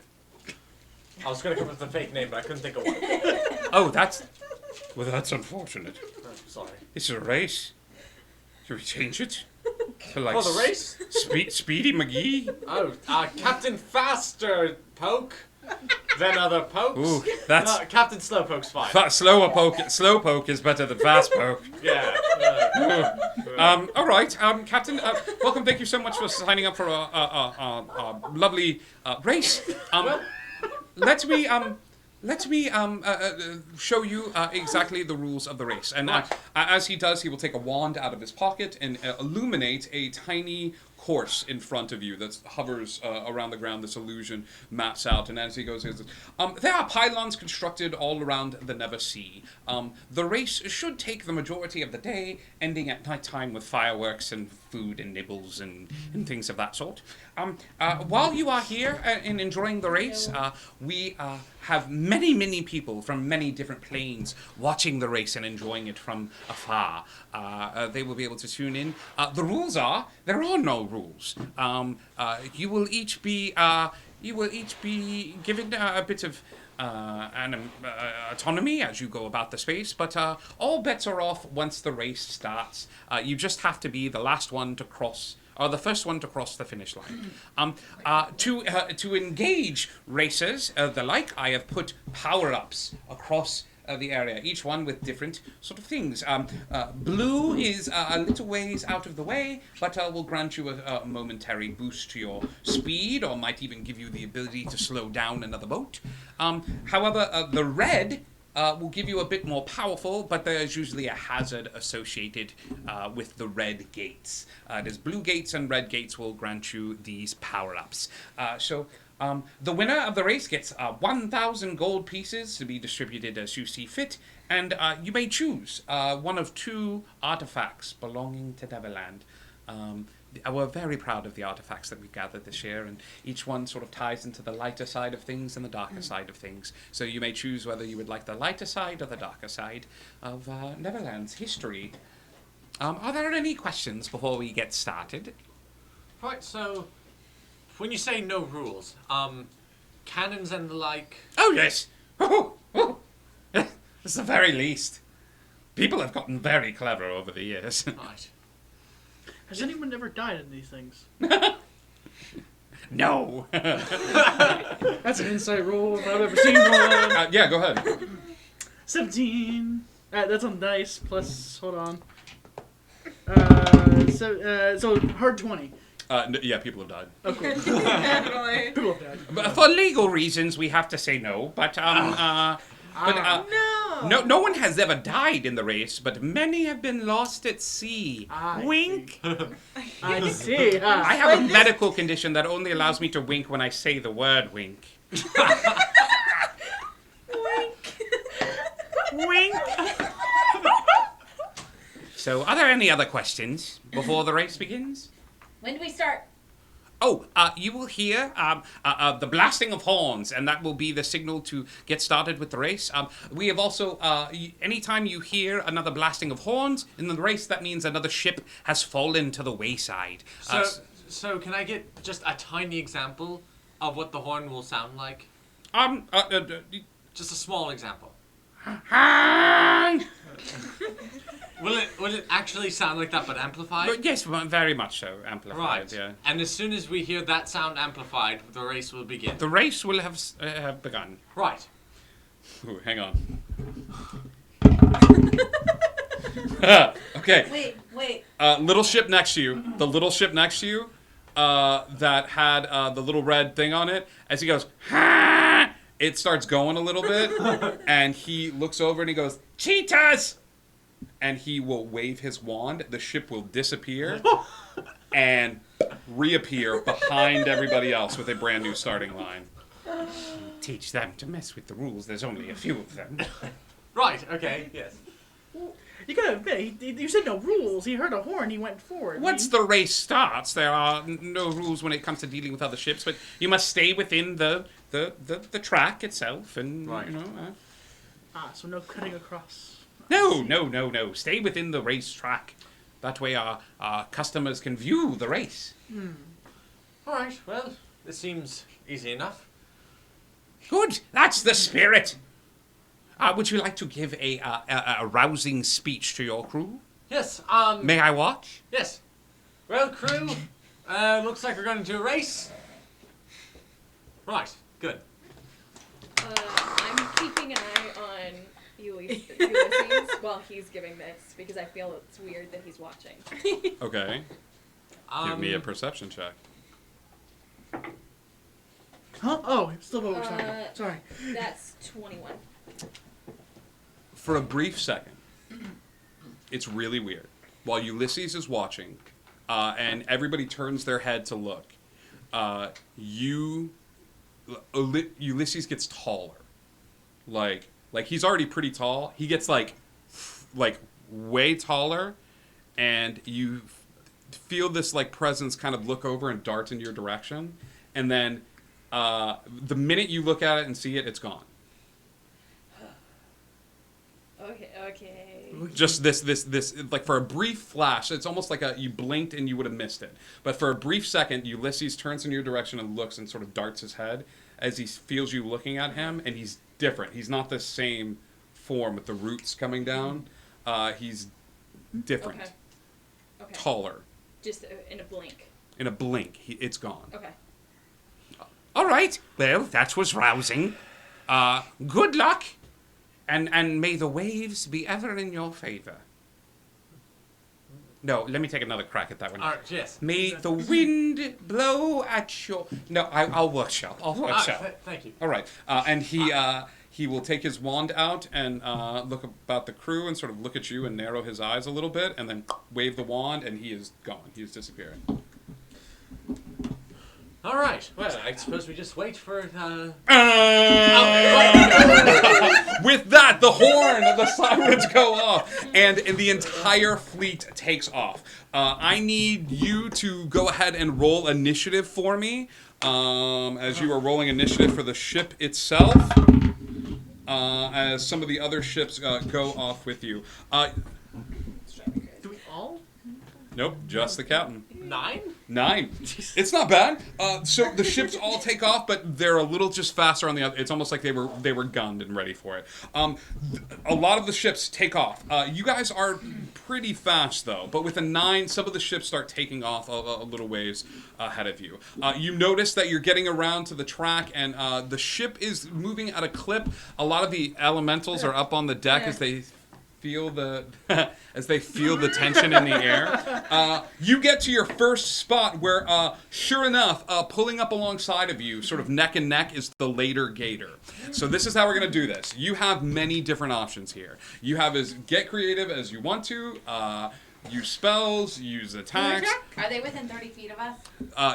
I was going to come up with a fake name, but I couldn't think of one. Oh, that's unfortunate. Oh, sorry. It's a race. Should we change it? To like For the race? Speedy McGee. Oh, Captain Faster Poke. Then other pokes. Ooh, that's No, Captain Slowpoke's fine. Slow poke is better than fast poke. Yeah. All right, Captain. Welcome. Thank you so much for signing up for a lovely race. Let me show you exactly the rules of the race. And as he does, he will take a wand out of his pocket and illuminate a tiny course in front of you that hovers around the ground. This illusion maps out, and as he goes, there are pylons constructed all around the Never Sea. The race should take the majority of the day, ending at nighttime with fireworks and food and nibbles and things of that sort. While you are here and enjoying the race, we have many people from many different planes watching the race and enjoying it from afar. They will be able to tune in. The rules are, there are no rules. You will each be given a bit of autonomy as you go about the space, but all bets are off once the race starts. You just have to be the last one to cross are the first one to cross the finish line. To engage racers, the like, I have put power-ups across the area, each one with different sort of things. Blue is a little ways out of the way, but will grant you a momentary boost to your speed, or might even give you the ability to slow down another boat. However, the red will give you a bit more powerful, but there's usually a hazard associated with the red gates. There's blue gates and red gates will grant you these power-ups. The winner of the race gets 1,000 gold pieces to be distributed as you see fit, and you may choose one of 2 artifacts belonging to Neverland. We're very proud of the artifacts that we've gathered this year, and each one sort of ties into the lighter side of things and the darker side of things. So you may choose whether you would like the lighter side or the darker side of Neverland's history. Are there any questions before we get started? Right, so when you say no rules, cannons and the like... Oh, yes! It's the very least. People have gotten very clever over the years. Right. Has anyone ever died in these things? No! That's an insight roll if I've ever seen one. Yeah, go ahead. 17. That's on dice, plus, hold on. So hard 20. Yeah, people have died. Oh, cool. Definitely. People have died. But for legal reasons, we have to say no. But no one has ever died in the race, but many have been lost at sea. Wink. I see. I have a medical condition that only allows me to wink when I say the word wink. Wink. So, are there any other questions before the race begins? When do we start? Oh, you will hear the blasting of horns, and that will be the signal to get started with the race. We have also, anytime you hear another blasting of horns in the race, that means another ship has fallen to the wayside. So can I get just a tiny example of what the horn will sound like? Just a small example. Will it actually sound like that, but amplified? But yes, very much so, amplified. Right. Yeah. And as soon as we hear that sound amplified, the race will begin. The race will have begun. Right. Ooh, hang on. Okay. Wait. Little ship next to you. The little ship next to you that had the little red thing on it. As he goes, ha! It starts going a little bit, and he looks over and he goes, cheetahs! And he will wave his wand. The ship will disappear and reappear behind everybody else with a brand new starting line. Teach them to mess with the rules. There's only a few of them. Right, okay, yes. You gotta admit, you said no rules. He heard a horn, he went forward. Once the race starts, there are no rules when it comes to dealing with other ships, but you must stay within the track itself, and right. You know. So no cutting across. No. Stay within the race track. That way, our customers can view the race. All right. Well, this seems easy enough. Good. That's the spirit. Would you like to give a rousing speech to your crew? Yes. May I watch? Yes. Well, crew, looks like we're going to do a race. Right. Good. I'm keeping an eye on Ulysses while he's giving this because I feel it's weird that he's watching. Okay. Give me a perception check. Huh? Oh, still what we're talking about. Sorry. That's 21. For a brief second, it's really weird. While Ulysses is watching, and everybody turns their head to look, Ulysses gets taller. Like he's already pretty tall. He gets like way taller, and you feel this like presence kind of look over and dart in your direction, and then the minute you look at it and see it, it's gone. Okay. Just this, like for a brief flash, it's almost like you blinked and you would have missed it. But for a brief second, Ulysses turns in your direction and looks and sort of darts his head as he feels you looking at him, and he's different. He's not the same form with the roots coming down. He's different. Okay. Taller. Just in a blink. In a blink, it's gone. Okay. All right. Well, that was rousing. Good luck, and may the waves be ever in your favor. No, let me take another crack at that one. Yes. May the wind blow at your... No, I'll workshop. I'll workshop. Thank you. All right. And he will take his wand out and look about the crew and sort of look at you and narrow his eyes a little bit and then wave the wand and he is gone. He is disappearing. All right. Well, I suppose we just wait for. With that, the horn, the sirens go off, and the entire fleet takes off. I need you to go ahead and roll initiative for me, as you are rolling initiative for the ship itself. As some of the other ships go off with you. Do we all? Nope, just the captain. 9? 9. It's not bad. So the ships all take off, but they're a little just faster on the other. It's almost like they were gunned and ready for it. A lot of the ships take off. You guys are pretty fast though, but with a 9, some of the ships start taking off a little ways ahead of you. You notice that you're getting around to the track, and the ship is moving at a clip. A lot of the elementals are up on the deck as they feel the tension in the air. You get to your first spot where, sure enough, pulling up alongside of you, sort of neck and neck, is the Later Gator. So this is how we're going to do this. You have many different options here. You have as get creative as you want to. Use spells, use attacks. Are they within 30 feet of us?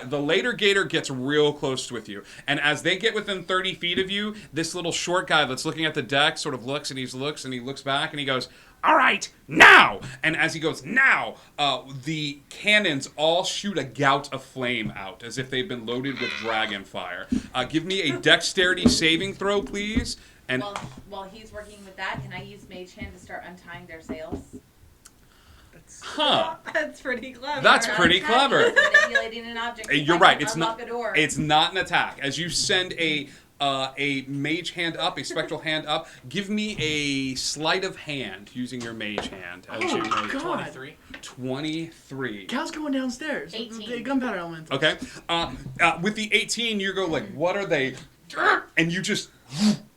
The Later Gator gets real close with you. And as they get within 30 feet of you, this little short guy that's looking at the deck sort of looks and he looks back and he goes, all right, now! And as he goes, now, the cannons all shoot a gout of flame out as if they've been loaded with dragon fire. Give me a dexterity saving throw, please. And while he's working with that, can I use Mage Hand to start untying their sails? Huh. That's pretty clever. That's pretty clever. Manipulating an object. You're right. It's unlock not. A door. It's not an attack. As you send a mage hand up, a spectral hand up, give me a sleight of hand using your mage hand. As you God. 23. 23. Cal's going downstairs. 18. The gunpowder elemental. Okay. With the 18, you go like, what are they? And you just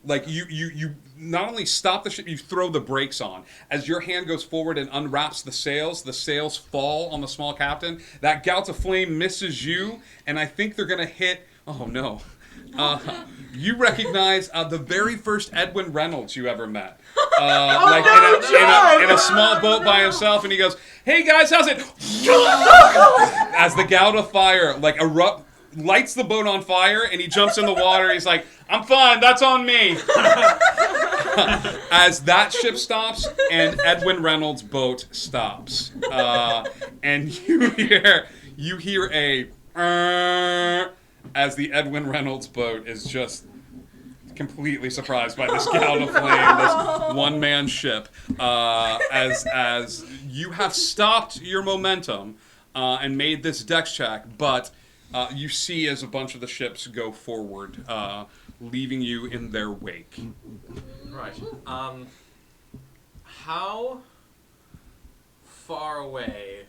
like you not only stop the ship, you throw the brakes on. As your hand goes forward and unwraps the sails fall on the small captain. That gout of flame misses you, and I think they're gonna hit. Oh no. You recognize the very first Edwin Reynolds you ever met. In a small boat by himself, and he goes, "Hey guys, how's it?" As the gout of fire lights the boat on fire, and he jumps in the water. He's like, "I'm fine, that's on me." As that ship stops and Edwin Reynolds' boat stops, and you hear a as the Edwin Reynolds boat is just completely surprised by this gout of flame, this one-man ship. As you have stopped your momentum and made this dex check, but you see as a bunch of the ships go forward, leaving you in their wake. Right. How far away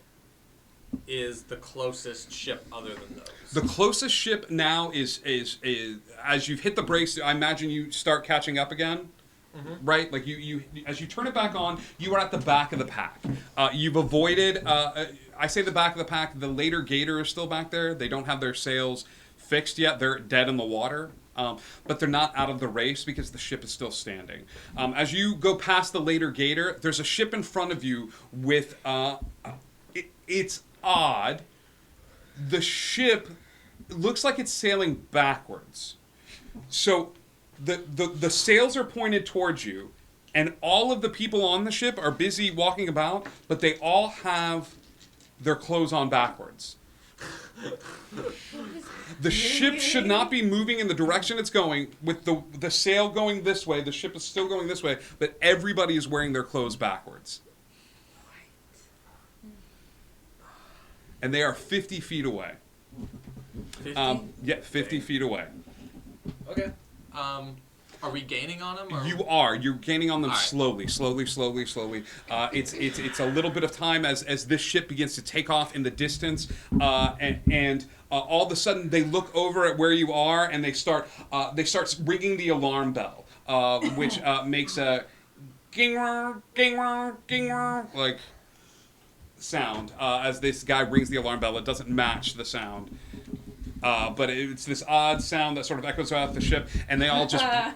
is the closest ship other than those? The closest ship now is as you've hit the brakes, I imagine you start catching up again. Mm-hmm. Right? Like you as you turn it back on, you are at the back of the pack. You've avoided I say the back of the pack, the Later Gator is still back there. They don't have their sails fixed yet. They're dead in the water. But they're not out of the race because the ship is still standing. As you go past the Later Gator, there's a ship in front of you with it's odd. The ship looks like it's sailing backwards. So the sails are pointed towards you, and all of the people on the ship are busy walking about, but they all have their clothes on backwards. The ship should not be moving in the direction it's going. With the sail going this way, the ship is still going this way, but everybody is wearing their clothes backwards. And they are 50 feet away. 50? Yeah, 50 feet away. Okay. Are we gaining on them? Or? You're gaining on them All right. slowly. It's a little bit of time as this ship begins to take off in the distance, and all of a sudden they look over at where you are, and they start ringing the alarm bell, which makes a ging-wer, ging-wer, ging-wer, like sound as this guy rings the alarm bell. It doesn't match the sound. But it's this odd sound that sort of echoes out the ship, and they all just okay.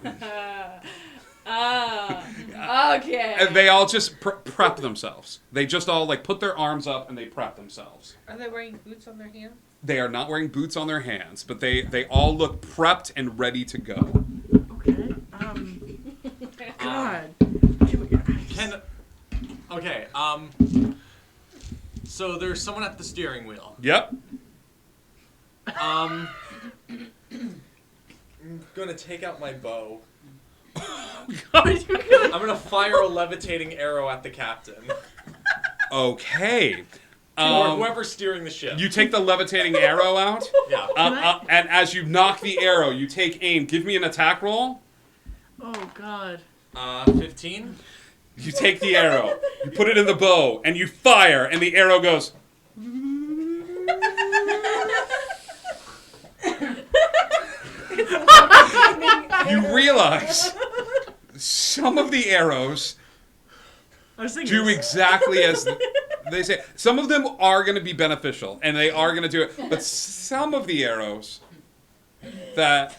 and they all just prep themselves. They just all like put their arms up and they prep themselves. Are they wearing boots on their hands? They are not wearing boots on their hands, but they all look prepped and ready to go. Okay. God. Okay. So there's someone at the steering wheel. Yep. I'm gonna take out my bow. I'm gonna fire a levitating arrow at the captain. Okay. Or whoever's steering the ship. You take the levitating arrow out. Yeah. And as you knock the arrow, you take aim. Give me an attack roll. Oh God. 15. You take the arrow, you put it in the bow, and you fire, and the arrow goes. You realize some of the arrows do exactly as they say. Some of them are going to be beneficial, and they are going to do it. But some of the arrows that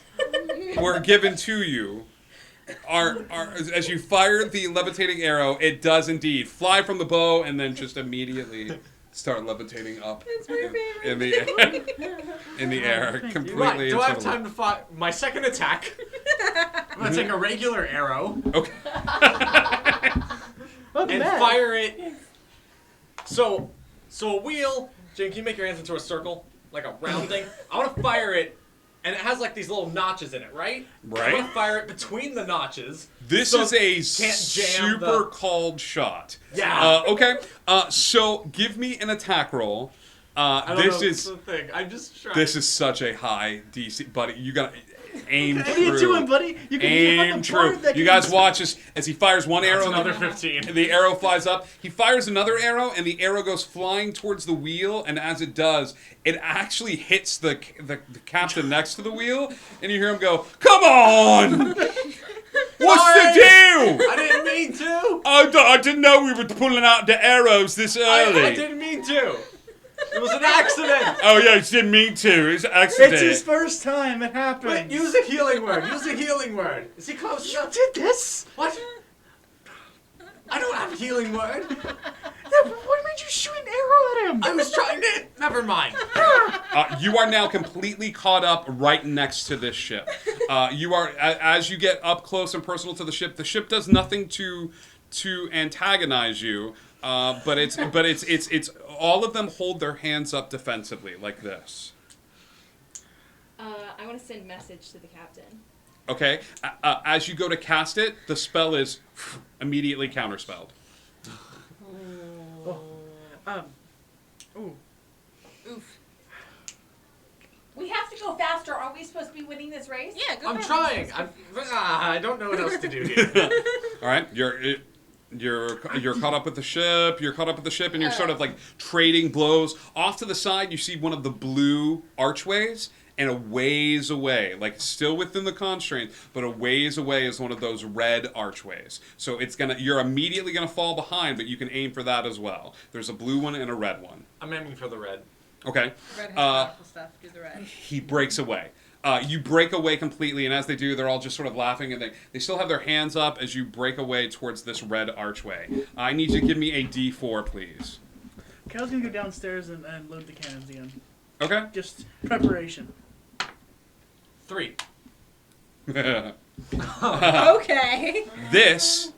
were given to you are as you fire the levitating arrow, it does indeed fly from the bow and then just immediately start levitating up in the air completely. Right. Do I have totally. time to fire my second attack? I'm gonna take a regular arrow. Okay. And fire it. So a wheel. Jane, can you make your hands into a circle, like a round thing? I want to fire it, and it has like these little notches in it, right? Right. I want to fire it between the notches. This so is a can't jam super called shot. Yeah. Okay. So give me an attack roll. I don't This know, is the thing. I'm just trying. this is such a high DC, buddy. You got to aim What true. are you doing, buddy? You can Aim have the true. board that You can- guys watch as he fires one arrow. That's and another 15. The arrow flies up. He fires another arrow, and the arrow goes flying towards the wheel. And as it does, it actually hits the captain next to the wheel. And you hear him go, "Come on! What's the deal? I didn't mean to. I didn't know we were pulling out the arrows this early." I didn't mean to. It was an accident. Oh yeah, you didn't mean to. It's an accident. It's his first time. It happened. Wait, use a healing word. Use a healing word. Is he close? You did this? What? I don't have a healing word. Yeah, but what made you shoot an arrow at him? I was trying to. Never mind. You are now completely caught up right next to this ship. You are as you get up close and personal to the ship. The ship does nothing to antagonize you, but it's all of them hold their hands up defensively like this. I want to send message to the captain. Okay. As you go to cast it, the spell is immediately counterspelled. Ooh. Oof. We have to go faster. Aren't we supposed to be winning this race? Yeah, go I'm ahead. trying. I don't know what else to do here. All right, you're caught up with the ship. You're caught up with the ship, and you're sort of like trading blows. Off to the side, you see one of the blue archways, and a ways away, like still within the constraints, but a ways away is one of those red archways. So you're immediately gonna fall behind, but you can aim for that as well. There's a blue one and a red one. I'm aiming for the red. Okay. Red has powerful stuff. Do the red. He breaks away. You break away completely, and as they do, they're all just sort of laughing, and they still have their hands up as you break away towards this red archway. I need you to give me a D4, please. Okay, I was gonna go downstairs and load the cannons again. Okay. Just preparation. 3. Okay. This,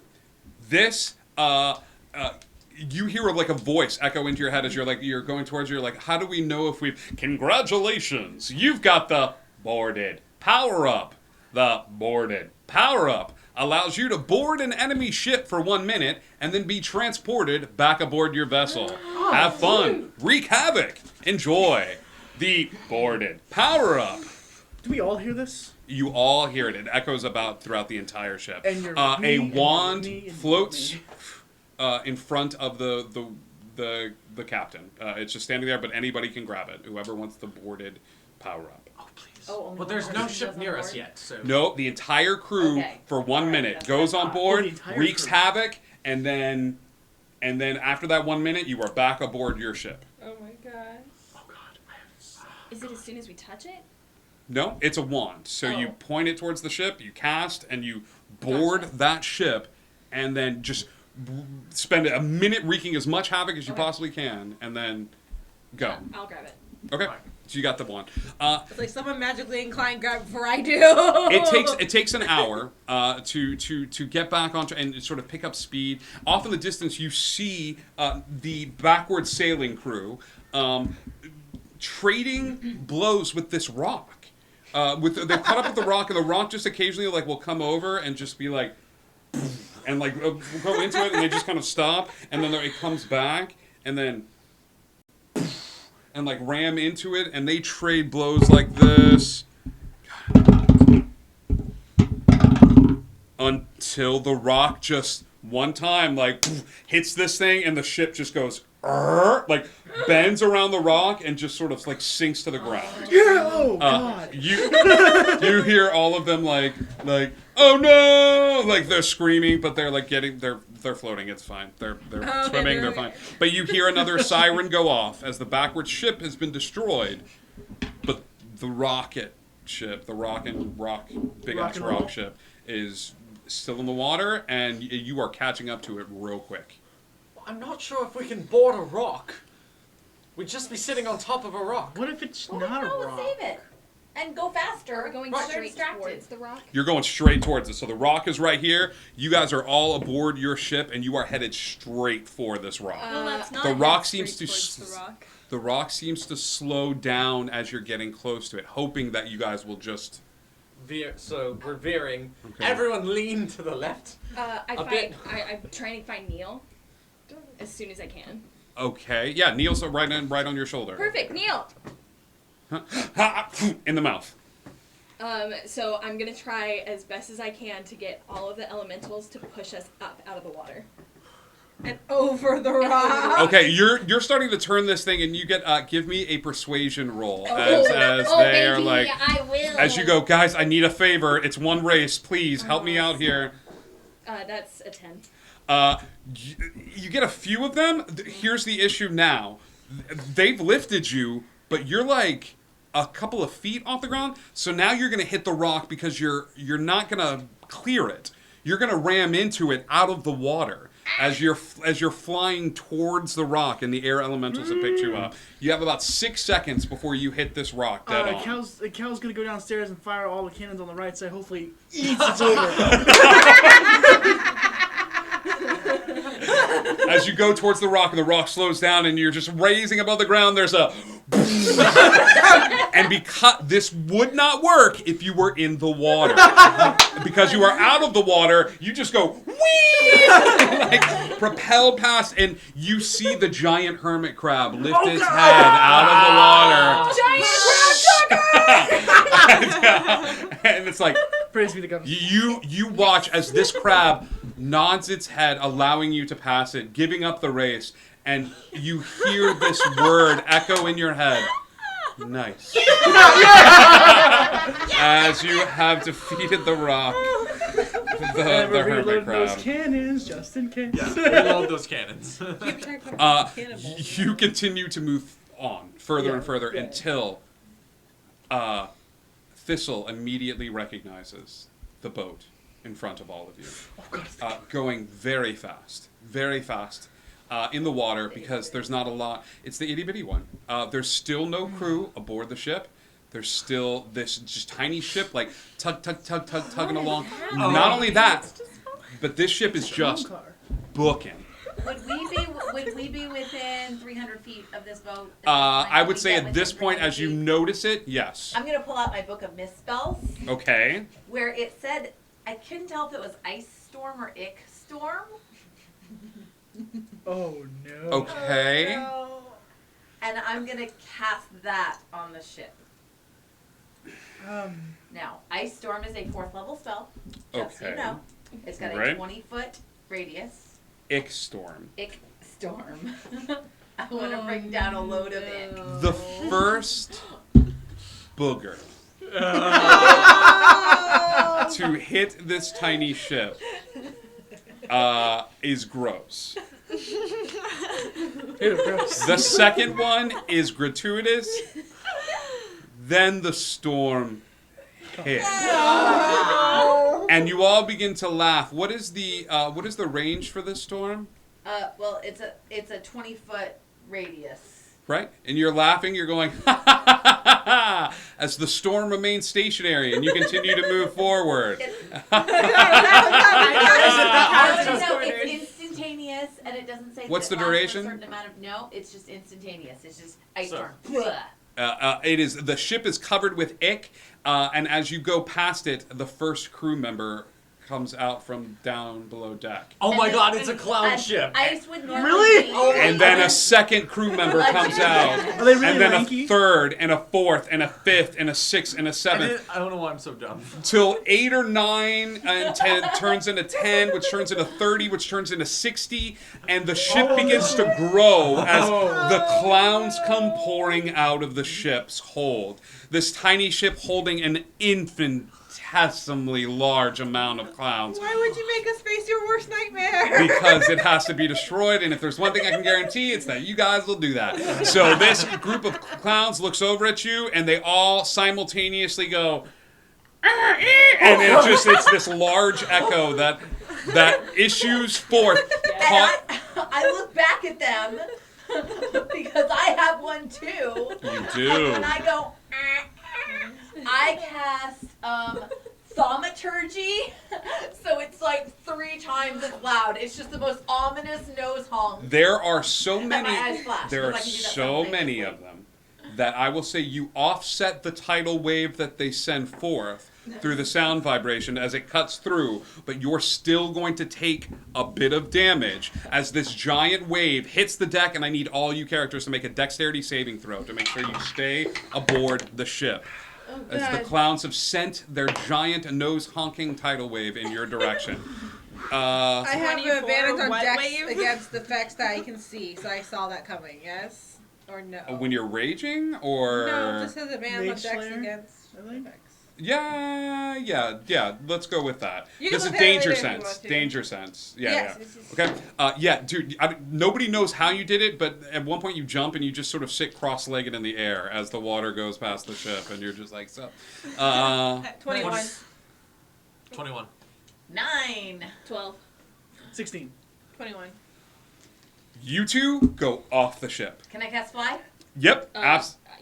you hear like a voice echo into your head as you're going towards you. You're like, how do we know if we've... Congratulations! You've got the boarded power-up. The boarded power-up allows you to board an enemy ship for 1 minute and then be transported back aboard your vessel. Have fun. Wreak havoc. Enjoy. The boarded power-up. Do we all hear this? You all hear it. It echoes about throughout the entire ship. And you're a me, and wand you're me, and floats you're in front of the captain. It's just standing there, but anybody can grab it. Whoever wants the boarded power up. Oh, please. Oh, only But there's one no person ship goes near on us board? yet, so. No, the entire crew Okay. for 1 Alright, minute that's goes what I on thought. board, Oh, the entire wreaks crew. havoc, and then after that 1 minute, you are back aboard your ship. Oh my god. Oh God. Is it as soon as we touch it? No, it's a wand. So you Oh. point it towards the ship, you cast, and you board Gotcha. that ship, and then just spend a minute wreaking as much havoc as you Okay. possibly can, and then go. Yeah, I'll grab it. Okay, so you got the wand. It's like someone magically inclined grab it before I do. It takes an hour to get back onto and sort of pick up speed. Off in the distance, you see the backward sailing crew trading blows with this rock. They're caught up with the rock, and the rock just occasionally will come over and just be like, and go into it, and they just kind of stop, and then it comes back, and then. And ram into it, and they trade blows like this until the rock just one time hits this thing, and the ship just goes bends around the rock and just sort of sinks to the ground. Yeah. Oh God. You hear all of them oh no, they're screaming, but they're they're floating. It's fine. They're swimming. They're fine. But you hear another siren go off as the backward ship has been destroyed, but the rocket ship, the big ass rock ship, is still in the water, and you are catching up to it real quick. I'm not sure if we can board a rock. We'd just be sitting on top of a rock. What if it's Well, not a no, rock? save it. And go faster. We're going They're straight distracted. towards the rock. You're going straight towards it. So the rock is right here. You guys are all aboard your ship, and you are headed straight for this rock. Well, that's not The rock seems to the rock. slow down as you're getting close to it, hoping that you guys will just So we're veering. Okay. Everyone lean to the left. I'm trying to find Neil as soon as I can. Okay. Yeah, Neil's right on your shoulder. Perfect, Neil. In the mouth. So I'm gonna try as best as I can to get all of the elementals to push us up out of the water. And over the rock. Okay, you're starting to turn this thing, and you get give me a persuasion roll as Oh, they are baby, I will. as you go, guys. I need a favor. It's one race, please help me out here. That's a 10. You get a few of them. Here's the issue now. They've lifted you, but you're a couple of feet off the ground. So now you're going to hit the rock because you're not going to clear it. You're going to ram into it out of the water as you're flying towards the rock, and the air elementals have picked you up. You have about 6 seconds before you hit this rock dead on. Cal's gonna go downstairs and fire all the cannons on the right side. Hopefully, it's over. As you go towards the rock, and the rock slows down, and you're just raising above the ground, there's a and because this would not work if you were in the water, because you are out of the water, you just go whee, propelled past, and you see the giant hermit crab lift its head out of the water. And it's praise be to God. You watch as this crab nods its head, allowing you to pass it, giving up the race, and you hear this word echo in your head. Nice. As you have defeated the rock, the hermit Reload crab. those cannons just in case. Yeah, reload those cannons. You continue to move on further and further until Thistle immediately recognizes the boat in front of all of you, going very fast in the water, because there's not a lot. It's the itty bitty one. There's still no crew aboard the ship. There's still this just tiny ship tugging along. Not only that, but this ship is just booking. Would we be within 300 feet of this boat? I would say at this point, as you notice it, yes. I'm gonna pull out my book of misspells. Okay. Where it said, I couldn't tell if it was ice storm or ick storm. Oh no. Okay. Oh, no. And I'm gonna cast that on the ship. Now, Ice Storm is a 4th level spell. Just so you Okay. know. It's got a Right. 20-foot radius. Ick Storm. Ick Storm. I want to bring down a load of ick. The first booger to hit this tiny ship is gross. The second one is gratuitous. Then the storm hits. And you all begin to laugh. What is the range for this storm? Well, it's a 20-foot radius. Right? And you're laughing, you're going, ha ha ha ha ha, as the storm remains stationary and you continue to move forward. It's instantaneous, and it doesn't say. What's that the it lasts duration? A certain amount of, no, it's just instantaneous. It's just ice So- storm. It is, the ship is covered with ick, and as you go past it, the first crew member comes out from down below deck. Oh my god, it's a clown ship. Ice would normally Really? be- And then a second crew member comes out. Are they really And then lanky? a third, and a fourth, and a fifth, and a sixth, and a seventh. I don't know why I'm so dumb. Till 8 or 9 and 10 turns into 10, which turns into 30, which turns into 60, and the ship begins to grow as the clowns come pouring out of the ship's hold. This tiny ship holding an infinitesimally large amount of clowns. Why would you make us face your worst nightmare? Because it has to be destroyed, and if there's one thing I can guarantee, it's that you guys will do that. So this group of clowns looks over at you, and they all simultaneously go, and it's this large echo that issues forth. I look back at them because I have one too. You do. And I go. I cast thaumaturgy, so it's like 3 times as loud. It's just the most ominous nose honk. There are so And many. my eyes flash, There are because I can do that so many of them that I will say you offset the tidal wave that they send forth through the sound vibration as it cuts through, but you're still going to take a bit of damage as this giant wave hits the deck, and I need all you characters to make a dexterity saving throw to make sure you stay aboard the ship. As the clowns have sent their giant nose-honking tidal wave in your direction. I have an advantage on what dex wave? against the effects that I can see, so I saw that coming. Yes or no? When you're raging, or No, this has advantage on Mage dex Slayer? against effects. Yeah. Let's go with that. You can This is look at it danger later if you sense. want to. Danger sense. Yeah, Yes, yeah. it's just- Okay. Yeah, dude. Nobody knows how you did it, but at one point you jump and you just sort of sit cross-legged in the air as the water goes past the ship, and you're just like, so. 21. 21. 9. 12. 16. 21. You two go off the ship. Can I cast fly? Yep.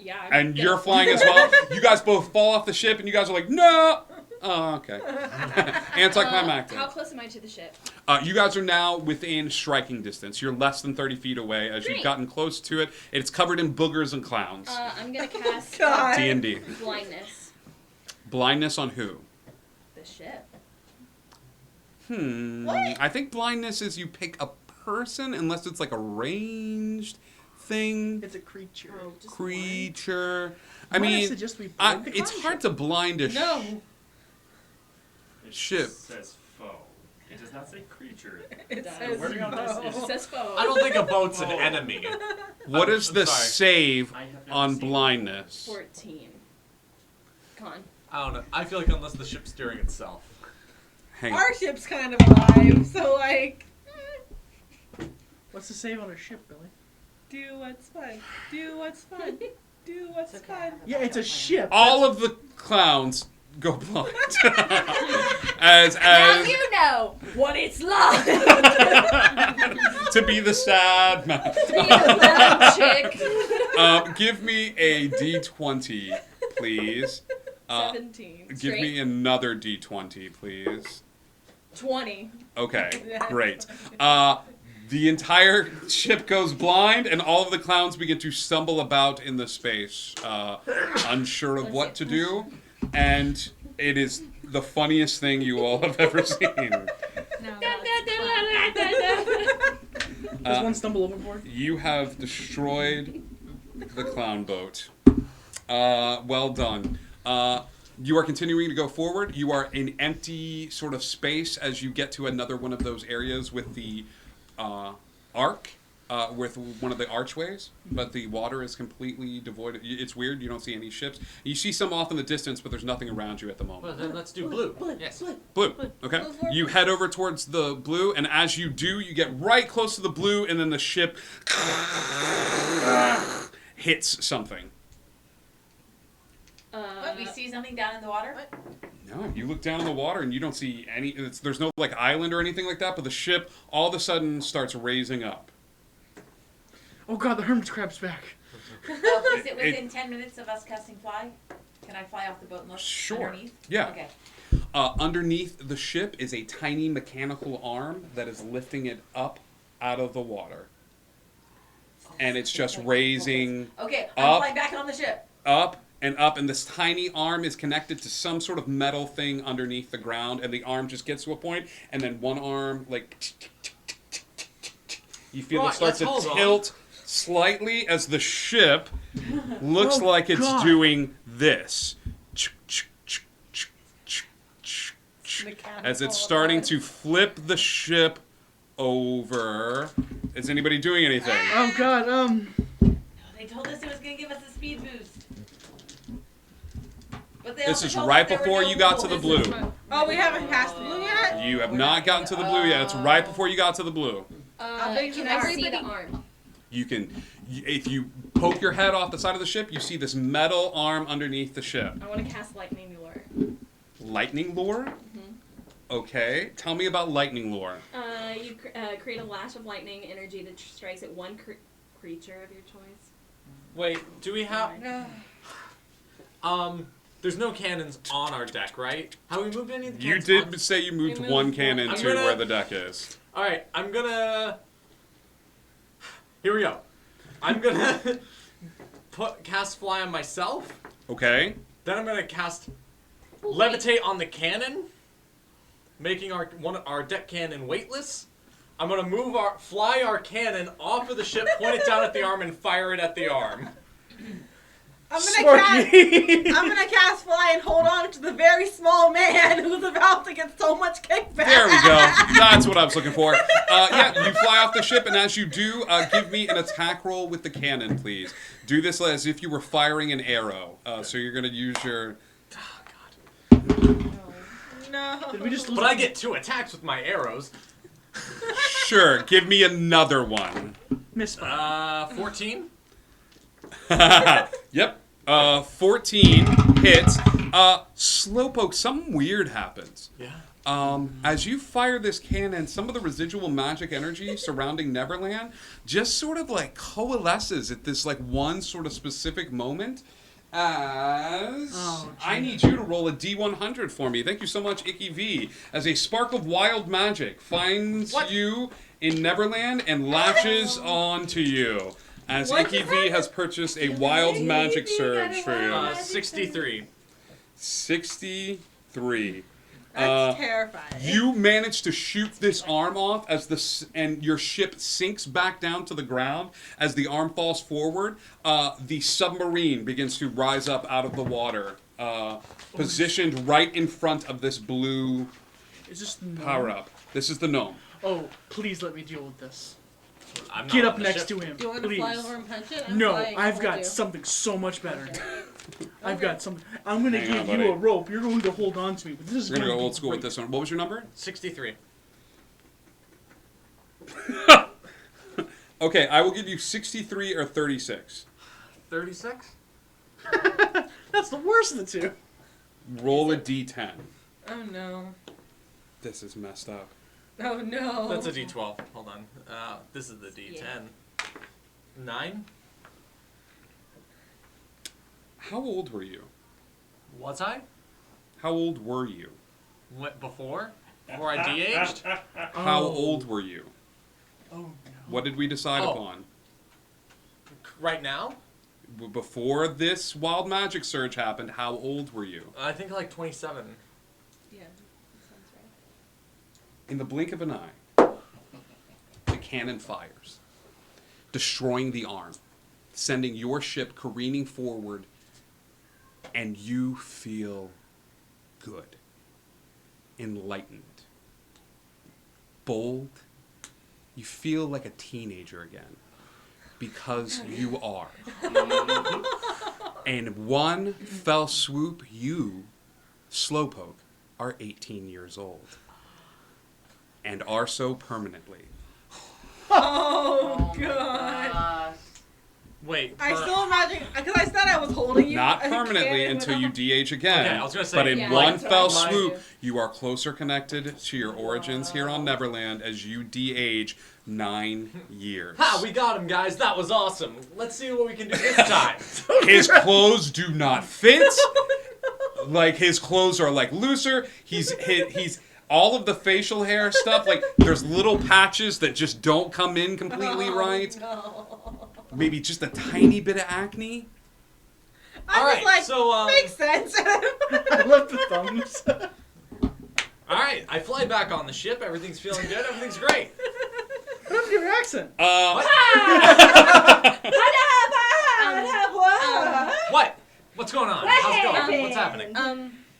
Yeah. And you're flying as well. You guys both fall off the ship, and you guys are like, no. Oh, okay. Anticlimactic. How close am I to the ship? You guys are now within striking distance. You're less than 30 feet away. As you've Great. gotten close to it, it's covered in boogers and clowns. I'm gonna cast D&D. blindness. Blindness on who? The ship. What? I think blindness is you pick a person, unless it's like a ranged thing. It's a creature. Creature. I Might mean, have just be blind the it's clown hard to blind a No. It ship. says foe. It does not say creature. It does. says Wording on this foe. is- It says foe. I don't think a boat's an enemy. What is I'm the sorry. save I have never on seen blindness? 14. Con. I don't know. I feel like unless the ship's steering itself. Hang on. Our ship's kind of alive, so like, What's the save on a ship, Billy? do what's fun. Do what's fun. Do what's fun. Yeah, it's a ship. All of the clowns go blind. as Now you know what it's like to be the sad man. to be the clown chick. Give me a D20, please. 17. Give Straight. me another D20, please. 20. Okay, great. The entire ship goes blind, and all of the clowns begin to stumble about in the space, unsure of what to do. And it is the funniest thing you all have ever seen. Does one stumble overboard? You have destroyed the clown boat. Well done. You are continuing to go forward. You are in empty sort of space as you get to another one of those areas with the arc, with one of the archways, but the water is completely devoid. It's weird. You don't see any ships. You see some off in the distance, but there's nothing around you at the moment. Well, then let's do blue. Yes. Blue. Okay. You head over towards the blue, and as you do, you get right close to the blue, and then the ship hits something. We see something down in the water? No, you look down in the water and you don't see any. There's no like island or anything like that, but the ship all of a sudden starts raising up. Oh god, the hermit crab's back. Oh, is it within 10 minutes of us casting fly? Can I fly off the boat and look underneath? Yeah. Okay. Underneath the ship is a tiny mechanical arm that is lifting it up out of the water. And it's just raising Okay, I'm up, flying back on the ship. up, and this tiny arm is connected to some sort of metal thing underneath the ground, and the arm just gets to a point, and then one arm, like, you feel it starts to tilt slightly as the ship looks like it's doing this. As it's starting to flip the ship over. Is anybody doing anything? Oh god, They told us it was going to give us a speed boost. But they This also is told right us there were before no you got to the rules. blue. Oh, we haven't passed the blue yet? You have not gotten to the blue yet. It's right before you got to the blue. Can I see the arm? You can, if you poke your head off the side of the ship, you see this metal arm underneath the ship. I want to cast lightning lure. Lightning lure? Okay. Tell me about lightning lure. You create a lash of lightning energy that strikes at one creature of your choice. Wait, do we have... There's no cannons on our deck, right? Have we moved any of the You cannons did say you moved one cannon to where the deck is. Alright, I'm gonna... Here we go. I'm gonna cast fly on myself. Okay. Then I'm gonna cast levitate on the cannon, making our deck cannon weightless. I'm gonna fly our cannon off of the ship, point it down at the arm, and fire it at the arm. I'm gonna cast fly and hold on to the very small man who's about to get so much kickback. There we go. That's what I was looking for. Yeah, you fly off the ship, and as you do, give me an attack roll with the cannon, please. Do this as if you were firing an arrow. So you're going to use your... Oh, God. No. Did we just lose But I get 2 attacks with my arrows. Sure, give me another one. Misfire. 14? Yep. 14 hits. Slowpoke, something weird happens. Yeah. As you fire this cannon, some of the residual magic energy surrounding Neverland just sort of like coalesces at this like one sort of specific moment. As I need you to roll a D100 for me. Thank you so much, Icky V. As a spark of wild magic finds you in Neverland and latches onto you. As Icky V has purchased a wild magic surge for you. 63. 63. That's terrifying. You manage to shoot this arm off and your ship sinks back down to the ground. As the arm falls forward, the submarine begins to rise up out of the water, positioned right in front of this blue power-up. This is the gnome. Oh, please let me deal with this. I'm Get not up on the next ship. to him, Do you want please. to fly over and punch it? I'm No, flying I've over got you. something so much better. I've got something. I'm gonna Hang give on, you buddy. a rope. You're going to hold on to me. But this is We're going to gonna go be old school with great. this one. What was your number? 63. Okay, I will give you 63 or 36. 36? That's the worst of the two. Roll a D10. Oh no. This is messed up. Oh no. That's a D12. Hold on. This is the D10. 9? How old were you? Was I? How old were you? What, before? Before I de-aged? How old were you? Oh no. What did we decide upon? Right now? Before this wild magic surge happened, how old were you? I think like 27. Yeah, that sounds right. In the blink of an eye, the cannon fires, destroying the arm, sending your ship careening forward, and you feel good, enlightened, bold. You feel like a teenager again because you are. And one fell swoop, you, Slowpoke, are 18 years old and are so permanently. Oh, God. Wait. I still imagine, because I said I was holding you. Not a permanently cannon until you without- de-age again. Okay, I was gonna say, but in yeah. one Like, fell my- swoop, you are closer connected to your origins here on Neverland as you de-age 9 years. Ha! We got him, guys. That was awesome. Let's see what we can do this time. His clothes do not fit. Like, his clothes are, like, looser. He's all of the facial hair stuff, like, there's little patches that just don't come in completely right. No. Maybe just a tiny bit of acne. I'm just like, makes sense. I love the thumbs. All right, I fly back on the ship. Everything's feeling good. Everything's great. What happened to your accent? What? What's going on? How's it going? What's happening?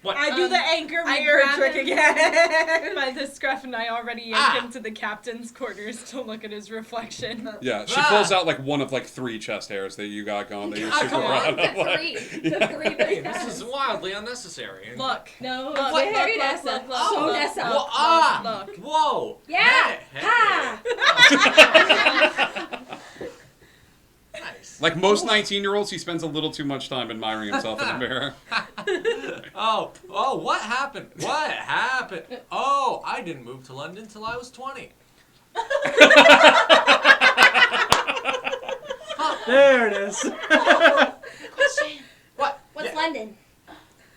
What? I do the anchor I mirror grab trick him again. by the scruff, and I already yanked him to the captain's quarters to look at his reflection. Yeah, she pulls out like one of like 3 chest hairs that you got going that you're super proud of. Hey, this is wildly unnecessary. Look. No, Look, very look, Nessa. look, look, So look, Nessa. Well, ah! Look. Whoa! Yeah. Hey, Ha. Nice. Like most 19-year-olds, he spends a little too much time admiring himself in the mirror. Oh, what happened? What happened? Oh, I didn't move to London till I was 20. There it is. Question. What? What's London?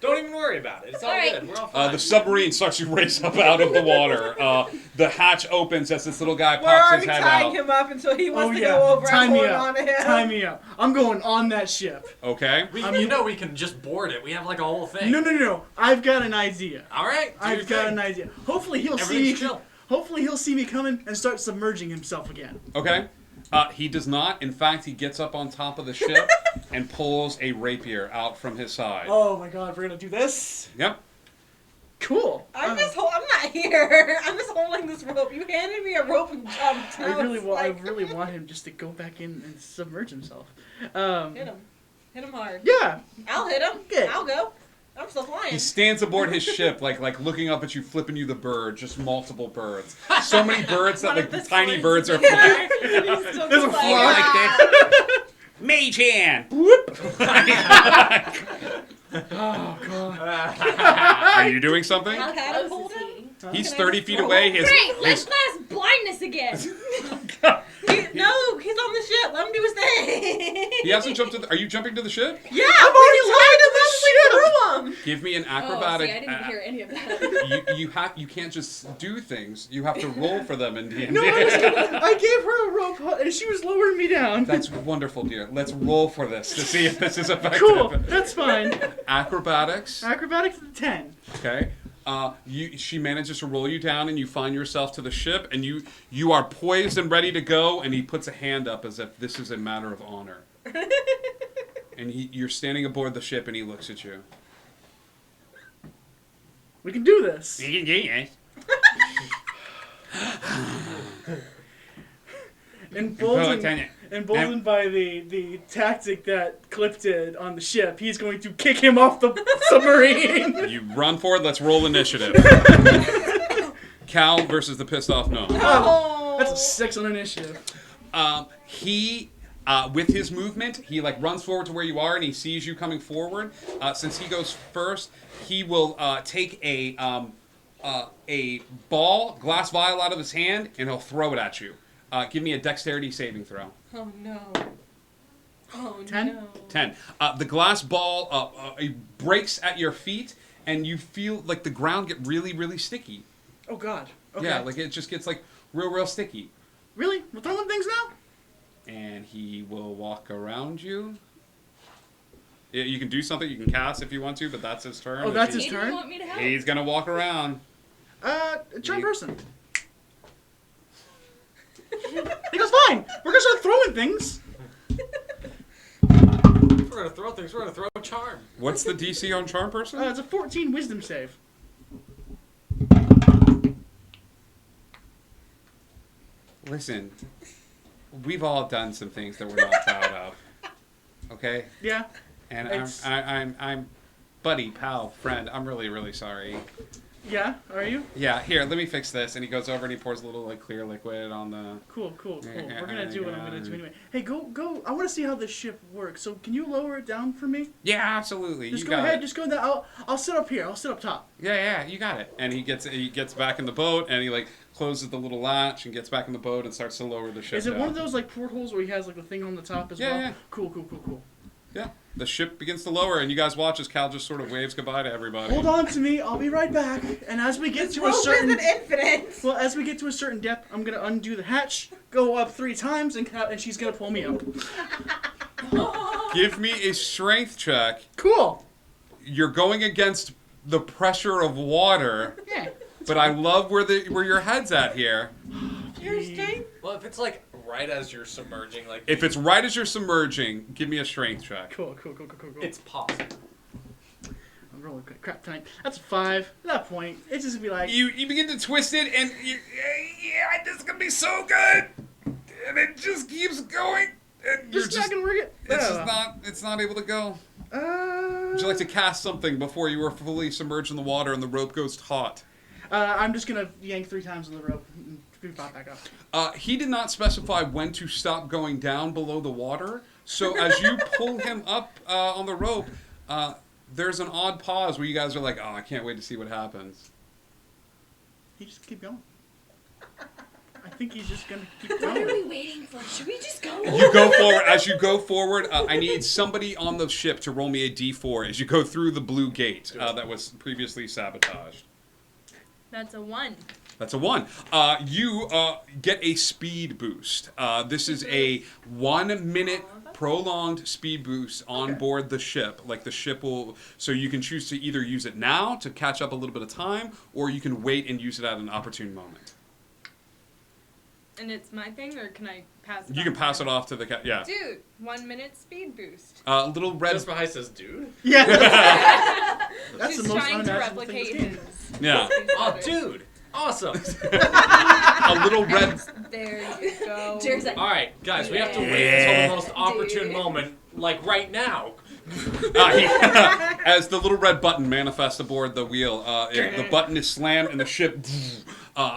Don't even worry about it. It's all, All right. good. We're all fine. The submarine starts to race up out of the water. The hatch opens as this little guy We're pops already his head tying out. him up until he Oh wants to yeah. go over. Time I'm me going up. on him. Time me up. I'm going on that ship. Okay. You know we can just board it. We have like a whole thing. No. I've got an idea. All right. I've got an idea. Hopefully he'll see me. Everything's chill. Hopefully he'll see me coming and start submerging himself again. Okay. He does not. In fact, he gets up on top of the ship and pulls a rapier out from his side. Oh my god, we're gonna do this? Yep. Cool. I'm not here. I'm just holding this rope. You handed me a rope and jumped. I really want him just to go back in and submerge himself. Hit him. Hit him hard. Yeah. I'll hit him. Good. I'll go. I'm still flying. He stands aboard his ship, like looking up at you, flipping you the bird, just multiple birds. So many birds that like the tiny birds are flying. There's a fly. Like this. Mage hand. Whoop. Oh god. Are you doing something? How close is he? He's 30 feet away. Great, let's class blindness again. No, he's on the ship. Let him do his thing. He hasn't jumped to the, are you jumping to the ship? Yeah, I'm already tied through him. Give me an Oh, acrobatic. see, I didn't hear any of that. You can't just do things. You have to roll for them in D&D. No, I gave her a rope and she was lowering me down. That's wonderful, dear. Let's roll for this to see if this is effective. Cool. That's fine. Acrobatics. Acrobatics 10. Okay. She manages to roll you down, and you find yourself to the ship, and you are poised and ready to go. And he puts a hand up as if this is a matter of honor. And you're standing aboard the ship, and he looks at you. We can do this. You can do it. Emboldened by the tactic that Cliff did on the ship, he's going to kick him off the submarine. You run forward. Let's roll initiative. Cal versus the pissed off gnome. Oh, that's a 6 on initiative. He, with his movement, he like runs forward to where you are, and he sees you coming forward. Since he goes first, he will take a glass vial out of his hand, and he'll throw it at you. Give me a dexterity saving throw. Oh no. Oh 10? no. 10. The glass ball it breaks at your feet, and you feel like the ground get really, really sticky. Oh god. Okay. Yeah, like it just gets like real sticky. Really? We're throwing things now? And he will walk around you. Yeah, you can do something. You can cast if you want to, but that's his turn. Oh, that's his Hey, do you turn? want me to help? He's gonna walk around. Charm person. He goes, fine. We're gonna start throwing things. we're gonna throw things. We're gonna throw a charm. What's the DC on charm person? It's a 14 wisdom save. Listen, we've all done some things that we're not proud of. Okay? Yeah. And It's- I'm buddy, pal, friend. I'm really, really sorry. Yeah, are you? Yeah, here, let me fix this. And he goes over and he pours a little like clear liquid on the. Cool. Yeah, We're gonna do what I'm gonna do yeah. anyway. Hey, go. I want to see how this ship works. So can you lower it down for me? Yeah, absolutely. Just you go got ahead. it. Just go there. I'll sit up here. I'll sit up top. Yeah, you got it. And he gets back in the boat and he like closes the little latch and gets back in the boat and starts to lower the ship. Is it down. one of those like portholes where he has like the thing on the top as Yeah, well? yeah. Cool. Yeah. The ship begins to lower and you guys watch as Cal just sort of waves goodbye to everybody. Hold on to me. I'll be right back. And as we get This to a rope certain isn't infinite. Well, as we get to a certain depth, I'm gonna undo the hatch, go up 3 times, and she's gonna pull me up. Give me a strength check. Cool. You're going against the pressure of water. Yeah. But I love where your head's at here. Well, if it's like right as you're submerging, like If it's right as you're submerging, give me a strength check. Cool. it's possible. I'm rolling crap tonight. That's a 5. At that point, it's just gonna be like You begin to twist it, and this is gonna be so good, and it just keeps going, and you're just not gonna work it. It's not able to go. Would you like to cast something before you are fully submerged in the water and the rope goes taut? I'm just gonna yank 3 times on the rope and pop back up. He did not specify when to stop going down below the water, so as you pull him up on the rope, there's an odd pause where you guys are like, "Oh, I can't wait to see what happens." He just keep going. I think he's just gonna keep What going. are we waiting for? Should we just go? You go forward. As you go forward, I need somebody on the ship to roll me a d4 as you go through the blue gate that was previously sabotaged. That's a 1. That's a 1. You get a speed boost. This is a 1-minute prolonged speed boost on board the ship. Like the ship will, so you can choose to either use it now to catch up a little bit of time, or you can wait and use it at an opportune moment. And it's my thing, or can I pass it You on? can pass it off to the yeah. Dude, 1 minute speed boost. Little red. Just behind says, dude. Yeah. That's She's the most trying to unimaginable thing replicate in this his. Yeah. Oh, dude. Awesome. A little red. There you go. Cheers. All right, guys, we have to wait until the most opportune moment, like right now. As the little red button manifests aboard the wheel, the button is slammed and the ship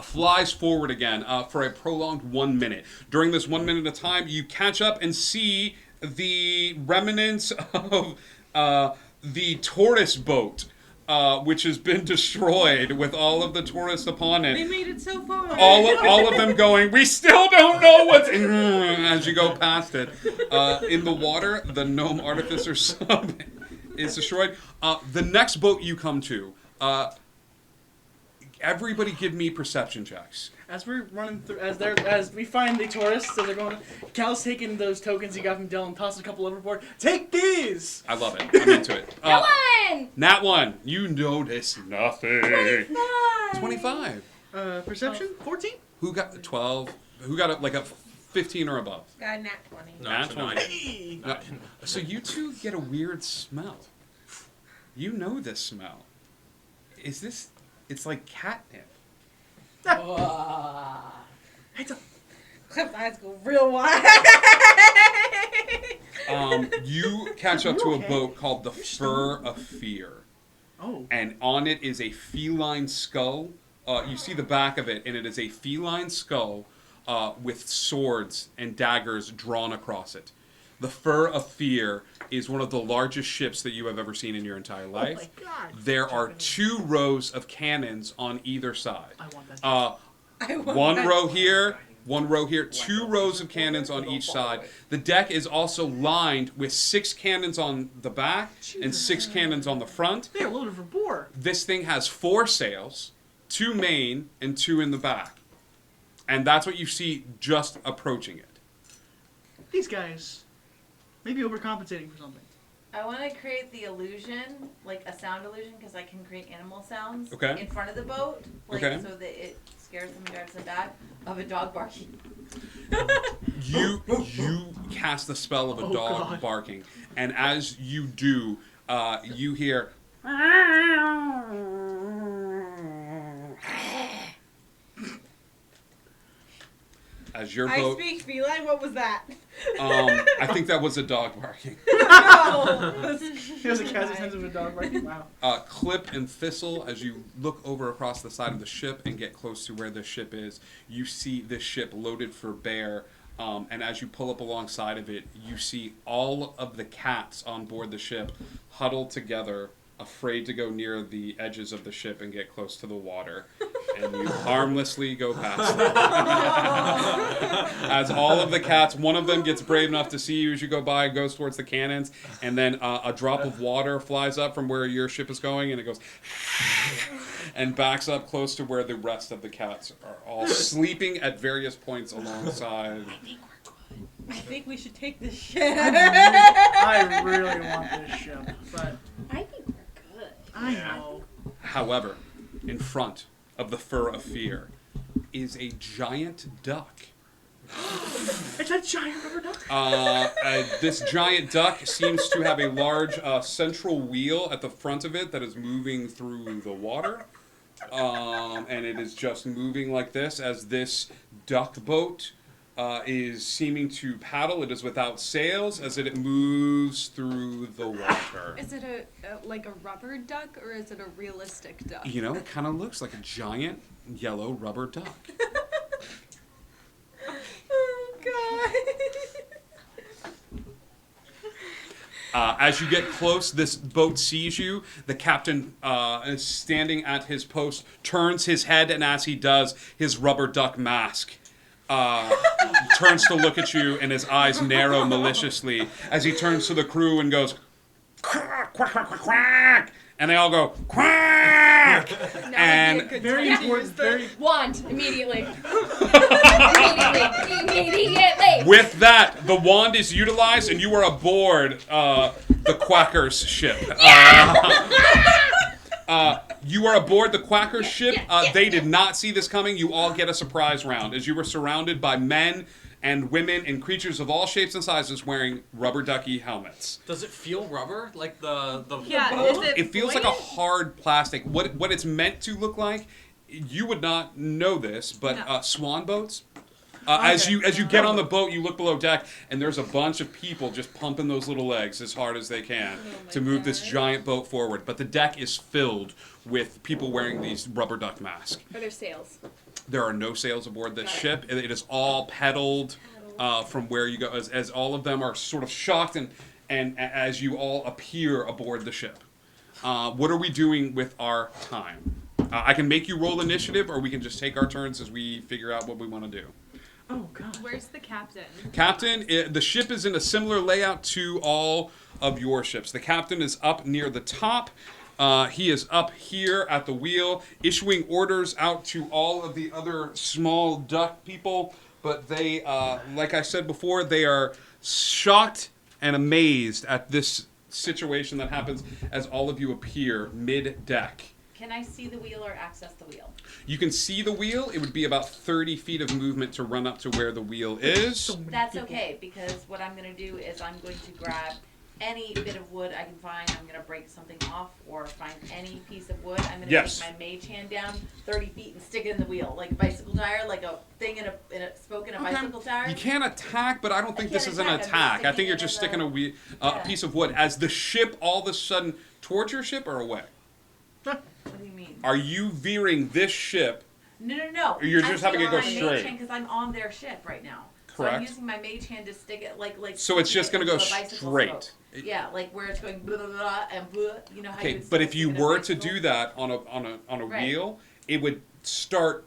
flies forward again for a prolonged 1 minute. During this 1 minute of time, you catch up and see the remnants of the tourist boat, which has been destroyed with all of the tourists upon They it. made it so far. All of them going, we still don't know what's in, as you go past it. In the water, the gnome artificer sub is destroyed. The next boat you come to, everybody give me perception checks. As we're running through, as we find the tourists, as they're going, Cal's taking those tokens he got from Dell and tosses a couple overboard. Take these! I love it. I'm into it. Come on! Nat 1, you notice nothing. 25. Perception? 14? Who got 12? Who got like a 15 or above? Got a nat 20. Nat 20. Hey! No. So you two get a weird smell. You know this smell. Is this... It's like catnip. Cliff's eyes go real wide. You catch up to a boat called the Fur of Fear. Oh. And on it is a feline skull. You see the back of it, and it is a feline skull with swords and daggers drawn across it. The Fur of Fear is one of the largest ships that you have ever seen in your entire life. Oh my God. There are 2 rows of cannons on either side. I want that. I want One that. row here, 2 rows of cannons on each side. The deck is also lined with 6 cannons on the back and 6 cannons on the front. They're loaded for bore. This thing has 4 sails, 2 main and 2 in the back. And that's what you see just approaching it. These guys may be overcompensating for something. I want to create the illusion, like a sound illusion, because I can create animal sounds Okay. in front of the boat, like Okay. so that it scares them and drives them back, of a dog barking. You cast the spell of a dog barking, and as you do, you hear. As your I boat, speak feline. What was that? I think that was a dog barking. No. He has a cast sense of a dog barking. Wow. Clip and Thistle, as you look over across the side of the ship and get close to where the ship is, you see this ship loaded for bear. And as you pull up alongside of it, you see all of the cats on board the ship huddled together, afraid to go near the edges of the ship and get close to the water. And you harmlessly go past them. As all of the cats, one of them gets brave enough to see you as you go by, goes towards the cannons, and then a drop of water flies up from where your ship is going, and it goes and backs up close to where the rest of the cats are all sleeping at various points alongside. I think we should take this ship. I really want this ship, but I think we're good. I know. However, in front of the Fur of Fear is a giant duck. It's a giant rubber duck. This giant duck seems to have a large central wheel at the front of it that is moving through the water. And it is just moving like this as this duck boat is seeming to paddle. It is without sails as it moves through the water. Is it like a rubber duck or is it a realistic duck? You know, it kind of looks like a giant yellow rubber duck. Oh God. As you get close, this boat sees you. The captain is standing at his post, turns his head, and as he does, his rubber duck mask turns to look at you, and his eyes narrow maliciously as he turns to the crew and goes, quack, quack, quack, quack, quack. And they all go, quack! And Very important. Very. Wand immediately. Immediately. with that, the wand is utilized, and you are aboard the Quacker's ship. You are aboard the Quacker's ship. They did not see this coming. You all get a surprise round as you were surrounded by men and women and creatures of all shapes and sizes wearing rubber ducky helmets. Does it feel rubber? Like the Yeah, is It feels like a hard plastic. What it's meant to look like, you would not know this, but swan boats. As you get on the boat, you look below deck, and there's a bunch of people just pumping those little legs as hard as they can to move this giant boat forward. But the deck is filled with people wearing these rubber duck masks. Are there sails? There are no sails aboard this ship. It is all pedaled from where you go, as all of them are sort of shocked and as you all appear aboard the ship. What are we doing with our time? I can make you roll initiative, or we can just take our turns as we figure out what we want to do. Oh God. Where's the captain? Captain, the ship is in a similar layout to all of your ships. The captain is up near the top. He is up here at the wheel, issuing orders out to all of the other small duck people. But they, like I said before, they are shocked and amazed at this situation that happens as all of you appear mid-deck. Can I see the wheel or access the wheel? You can see the wheel. It would be about 30 feet of movement to run up to where the wheel is. That's okay, because what I'm going to do is I'm going to grab any bit of wood I can find. I'm going to break something off or find any piece of wood. I'm going to take my mage hand down 30 feet and stick it in the wheel, like a bicycle tire, like a thing in a spoke in a bicycle tire. You can attack, but I don't think this is an attack. I think you're just sticking a piece of wood. As the ship all of a sudden towards your ship or away? What do you mean? Are you veering this ship? No. Or you're just having it go straight? Because I'm on their ship right now. Correct. So I'm using my mage hand to stick it like. So it's just going to go straight. Spoke. Yeah, like where it's going blah blah blah and blah. You know how you. Okay, but if you were to do that on a wheel, it would start.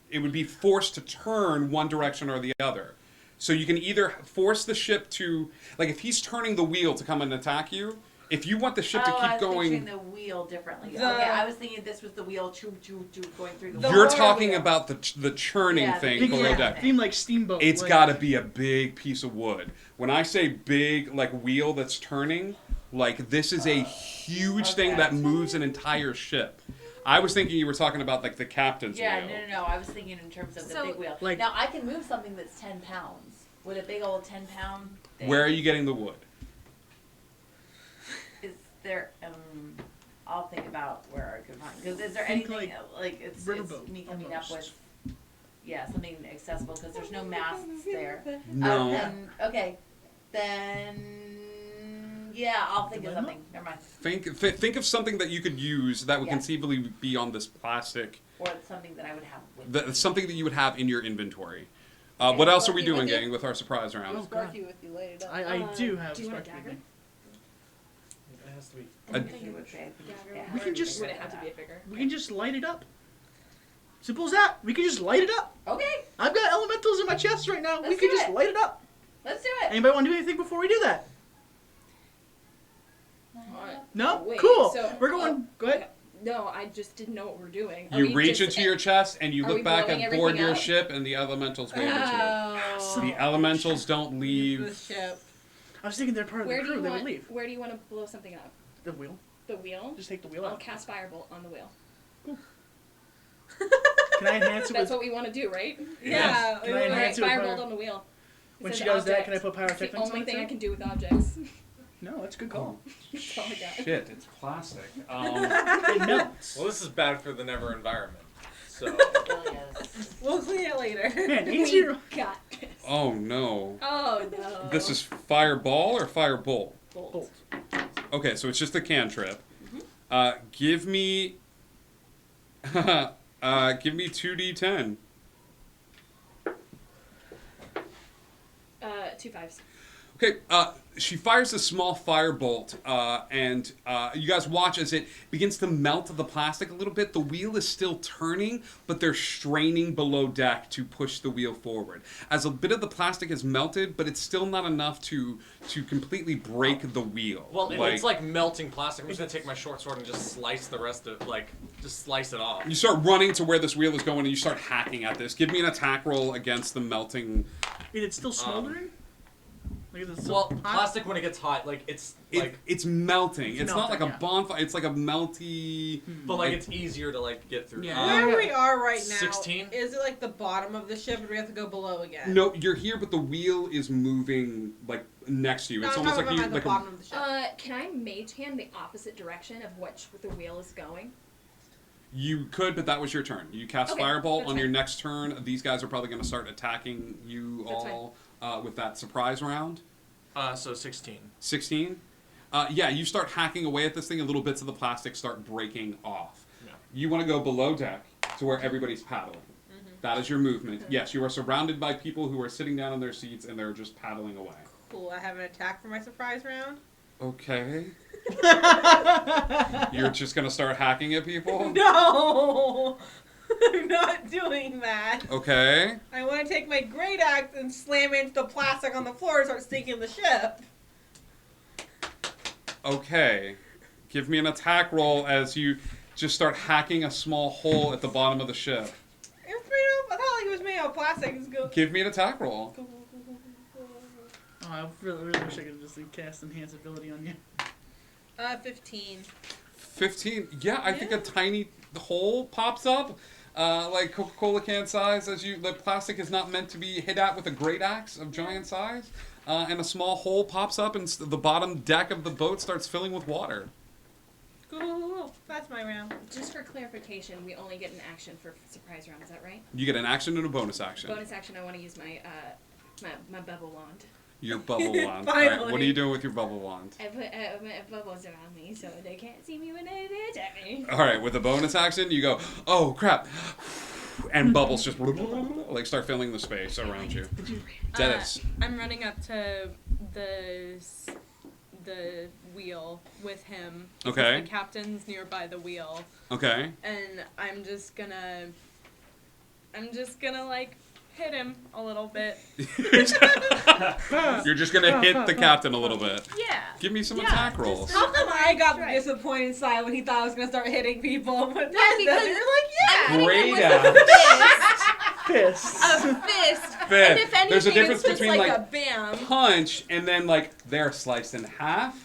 It would be forced to turn one direction or the other. So you can either force the ship to, like, if he's turning the wheel to come and attack you. If you want the ship to keep I was going, picturing the wheel differently. Okay, I was thinking this was the wheel going through the. You're talking about the churning thing below deck. Theme like steamboat. It's got to be a big piece of wood. When I say big, like wheel that's turning, Like, this is a huge thing that moves an entire ship. I was thinking you were talking about, like, the captain's wheel. No. I was thinking in terms of the big wheel. like- Now, I can move something that's 10 pounds. Would a big old 10-pound thing... Where are you getting the wood? Is there... I'll think about where I could find... Because is there Think anything... Like, it's riverboat, me coming up almost. with... Yeah, something accessible, because there's no masts there. No. Okay. Then... Yeah, I'll think of something. Never mind. Think of something that you could use that would Yeah. conceivably be on this plastic. Or something that I would have with me. Something that you would have in your inventory. What else are we doing, gang, with our surprise round? Oh, God. Sparky with you laid it up. I do have Do you want a Sparky with dagger? me. It has to be. I think it would be. We can just Would it have to be a figure? we can just light it up. Simple as that. We can just light it up. Okay, I've got elementals in my chest right now. we Let's can do just it. light it up. let's do it. Anybody want to do anything before we do that? No? Wait, Cool. so- We're going. Go ahead. No, I just didn't know what we're doing. Are You we reach just- into your chest and you are look we back blowing at board everything your up? ship, and the elementals wave at Oh. you. The elementals don't The leave. ship. I was thinking they're part of Where the do crew. you They want? would leave. Where do you want to blow something up? The wheel. The wheel. Just take the wheel I'll out. cast firebolt on the wheel. Can I enhance it That's with? what we want to do, right? Yeah. Can I enhance it with Firebolt power? on the wheel. It When says she does that, can I object. put It's the pyrotechnics on only it thing too? I can do with objects. No, that's a good call. That's all I got. Shit, it's plastic. It melts. Well, this is bad for the Never environment. So. We'll clean it later. Man, easier. Got this. Oh no. Oh no. This is fireball or firebolt? Bolt. Okay, so it's just a cantrip. Mm-hmm. Give me. Give me 2d10. 2 5s. Okay, she fires a small firebolt, and you guys watch as it begins to melt the plastic a little bit. The wheel is still turning, but they're straining below deck to push the wheel forward. As a bit of the plastic is melted, but it's still not enough to completely break the wheel. Well, if it's like melting plastic, I'm just gonna take my short sword and just slice the rest of, just slice it off. You start running to where this wheel is going, and you start hacking at this. Give me an attack roll against the melting. Wait, it's still smoldering? Like, is it still Well, hot? plastic when it gets hot, it's like. It's melting. It's not like melting, a bonfire. It's like a melty. But like it's easier to get through. Where we are right now, 16? is it like the bottom of the ship, or do we have to go below again? No, you're here, but the wheel is moving like next to you. No, It's I'm almost talking like about you the bottom of the ship. Can I mage hand the opposite direction of which the wheel is going? You could, but that was your turn. You cast Okay, Firebolt that's on your fine. next turn. These guys are probably going to start attacking you That's all with that surprise round. So 16. 16? Yeah, you start hacking away at this thing, and little bits of the plastic start breaking off. Yeah. You want to go below deck to where everybody's paddling. That is your movement. Yes, you are surrounded by people who are sitting down in their seats, and they're just paddling away. Cool. I have an attack for my surprise round. Okay. You're just going to start hacking at people? No, I'm not doing that. Okay. I want to take my great axe and slam it into the plastic on the floor and start sinking the ship. Okay. Give me an attack roll as you just start hacking a small hole at the bottom of the ship. It's made of, I thought like it was made out of plastic. It's go. Give me an attack roll. Oh, I really wish I could just cast enhance ability on you. 15. 15. Yeah, I think a tiny hole pops up, like Coca-Cola can size. As the plastic is not meant to be hit at with a great axe of giant size, and a small hole pops up, and the bottom deck of the boat starts filling with water. Cool. That's my round. Just for clarification, we only get an action for surprise round. Is that right? You get an action and a bonus action. Bonus action. I want to use my my bubble wand. Your bubble wand. All right, what are you doing with your bubble wand? I put bubbles around me so they can't see me when they attack me. All right, with a bonus action, you go, oh crap, and bubbles just like start filling the space around you. Dennis. I'm running up to the wheel with him. Okay. The captain's nearby the wheel. Okay. And I'm just gonna like hit him a little bit. You're just gonna hit the captain a little bit. Yeah. Give me some attack rolls. How come I got disappointed inside when he thought I was gonna start hitting people? But No, because you're like, yeah. Great Fist. A fist. Fist. And if anything, There's a difference it's just between like like a bam. punch and then like they're sliced in half.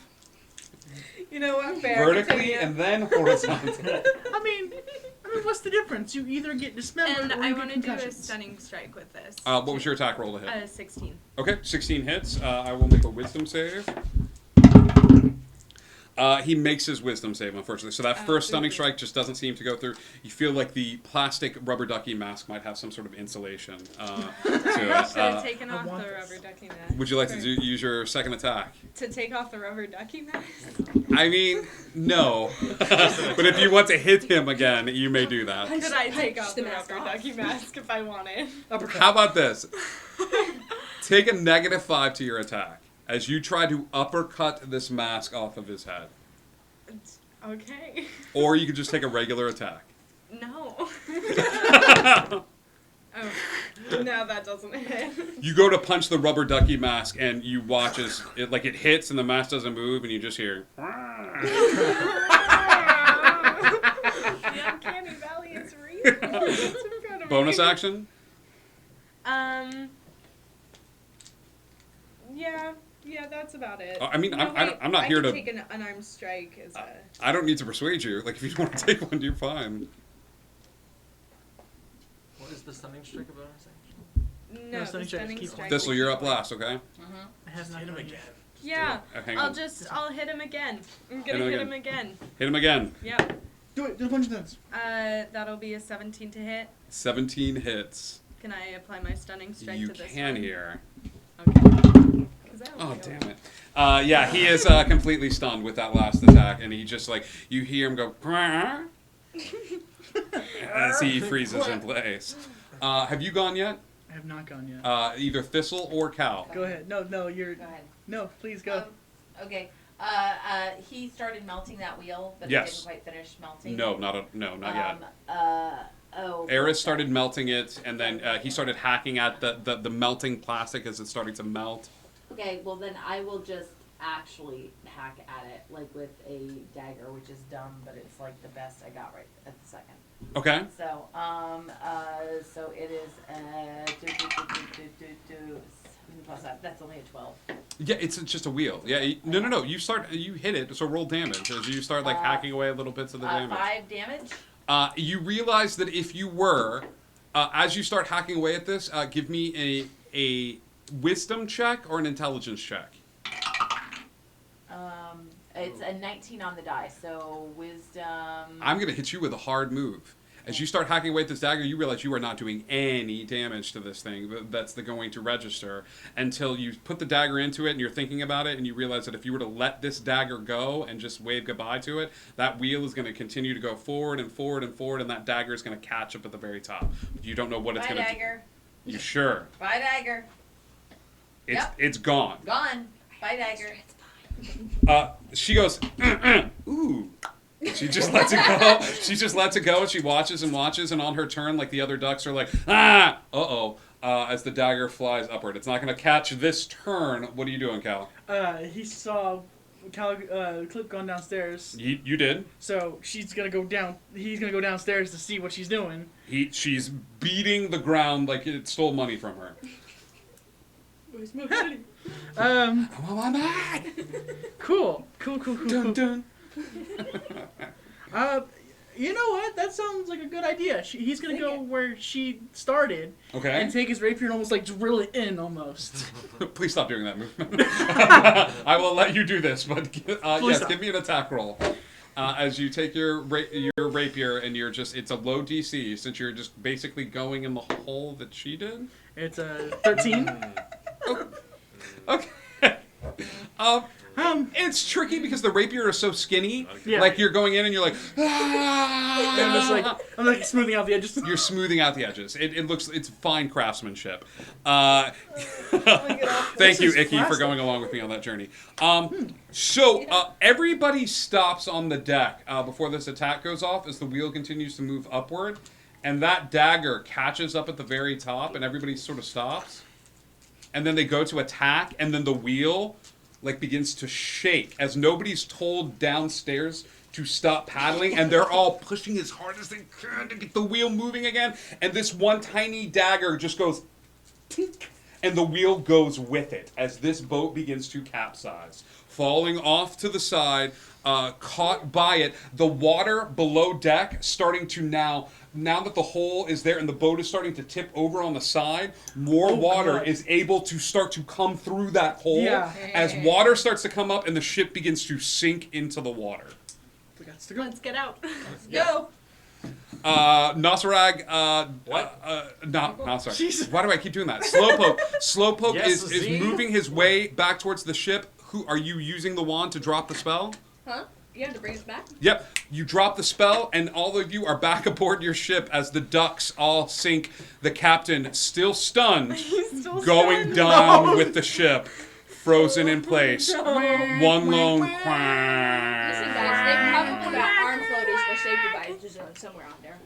You know what? Fair. Vertically Continue. and then horizontally. I mean, what's the difference? You either get dismembered And or I you want get to do a concussions. stunning strike with this. What was your attack roll to hit? 16. Okay, 16 hits. I will make a wisdom save. He makes his wisdom save, unfortunately. So that first stunning strike just doesn't seem to go through. You feel like the plastic rubber ducky mask might have some sort of insulation to I it. should have taken off the rubber ducky mask. Would you like to use your second attack? To take off the rubber ducky mask? I mean, no. But if you want to hit him again, you may do that. Could I take off the the mask rubber off. ducky mask if I wanted? How about this? Take a -5 to your attack as you try to uppercut this mask off of his head. Okay. Or you could just take a regular attack. No. Oh, no, that doesn't hit. You go to punch the rubber ducky mask and you watch as it hits and the mask doesn't move and you just hear. The uncanny valley is real. It's incredible. Bonus action? Yeah, that's about it. I mean, No, I'm not I here can to. take an unarmed strike as a. I don't need to persuade you. Like, if you want to take one, you're fine. What is the stunning strike about? No, stunning strike. Thistle, you're up last, okay? I have not hit him again. Yeah, Hang I'll on. I'll hit him again. I'm Hit gonna him hit again. him again. Hit him again. Yep. Do it. Do a bunch of things. That'll be a 17 to hit. 17 hits. Can I apply my stunning strike You to this can one? here. Okay. Oh, damn it. Yeah, he is completely stunned with that last attack, and he just, you hear him go, as he freezes in place. Have you gone yet? I have not gone yet. Either Thistle or Cal. Go ahead. No, you're. Go ahead. No, please go. Okay. He started melting that wheel, but Yes. it didn't quite finish melting. No, not yet. Oh. Eris started melting it, and then he started hacking at the melting plastic as it's starting to melt. Okay, well then I will just actually hack at it, with a dagger, which is dumb, but it's the best I got right at the second. Okay. So, so it is, 7 plus that. That's only a 12. Yeah, it's just a wheel. Yeah, no. You hit it, so roll damage as you start hacking away at little bits of the damage. 5 damage? You realize that if you were, as you start hacking away at this, give me a wisdom check or an intelligence check. It's a 19 on the die, so wisdom. I'm going to hit you with a hard move. As you start hacking away at this dagger, you realize you are not doing any damage to this thing that's going to register until you put the dagger into it and you're thinking about it and you realize that if you were to let this dagger go and just wave goodbye to it, that wheel is going to continue to go forward and forward and forward, and that dagger is going to catch up at the very top. You don't know what it's Bye, going to do. dagger. You sure? Bye, dagger. It's gone. Gone. Bye, dagger. She goes, ooh. She just lets it go. She just lets it go, and she watches and watches, and on her turn, the other ducks are like, as the dagger flies upward. It's not going to catch this turn. What are you doing, Cal? He saw Clip gone downstairs. You did. So she's gonna go down. He's gonna go downstairs to see what she's doing. She's beating the ground like it stole money from her. Where's my money? I want my money. Cool. Dun, dun. You know what? That sounds like a good idea. He's gonna go where she started. Okay. And take his rapier and almost drill it in almost. Please stop doing that movement. I will let you do this, but yes, stop. give me an attack roll. As you take your rapier and it's a low DC since you're just basically going in the hole that she did. It's a 13. Okay. It's tricky because the rapier is so skinny. Yeah. You're going in and you're like, I'm smoothing out the edges. You're smoothing out the edges. It's fine craftsmanship. Thank you, Icky, for going along with me on that journey. So everybody stops on the deck before this attack goes off as the wheel continues to move upward, and that dagger catches up at the very top, and everybody sort of stops, and then they go to attack, and then the wheel begins to shake as nobody's told downstairs to stop paddling, and they're all pushing as hard as they can to get the wheel moving again, and this one tiny dagger just goes tink, and the wheel goes with it as this boat begins to capsize, falling off to the side, caught by it. The water below deck starting to now that the hole is there and the boat is starting to tip over on the side, more water is able to start to come through that hole as water starts to come up and the ship begins to sink into the water. Let's get out. Let's go. Nosarag, Nosarag. Why do I keep doing that? Slowpoke Yes, is moving his way back towards the ship. Who are you using the wand to drop the spell? Huh? You have to bring us back? Yep. You drop the spell, and all of you are back aboard your ship as the ducks all sink. The captain, still stunned, going down with the ship, frozen in place. One lone quack. Listen, guys, they probably got arm floaters for safe devices somewhere on there.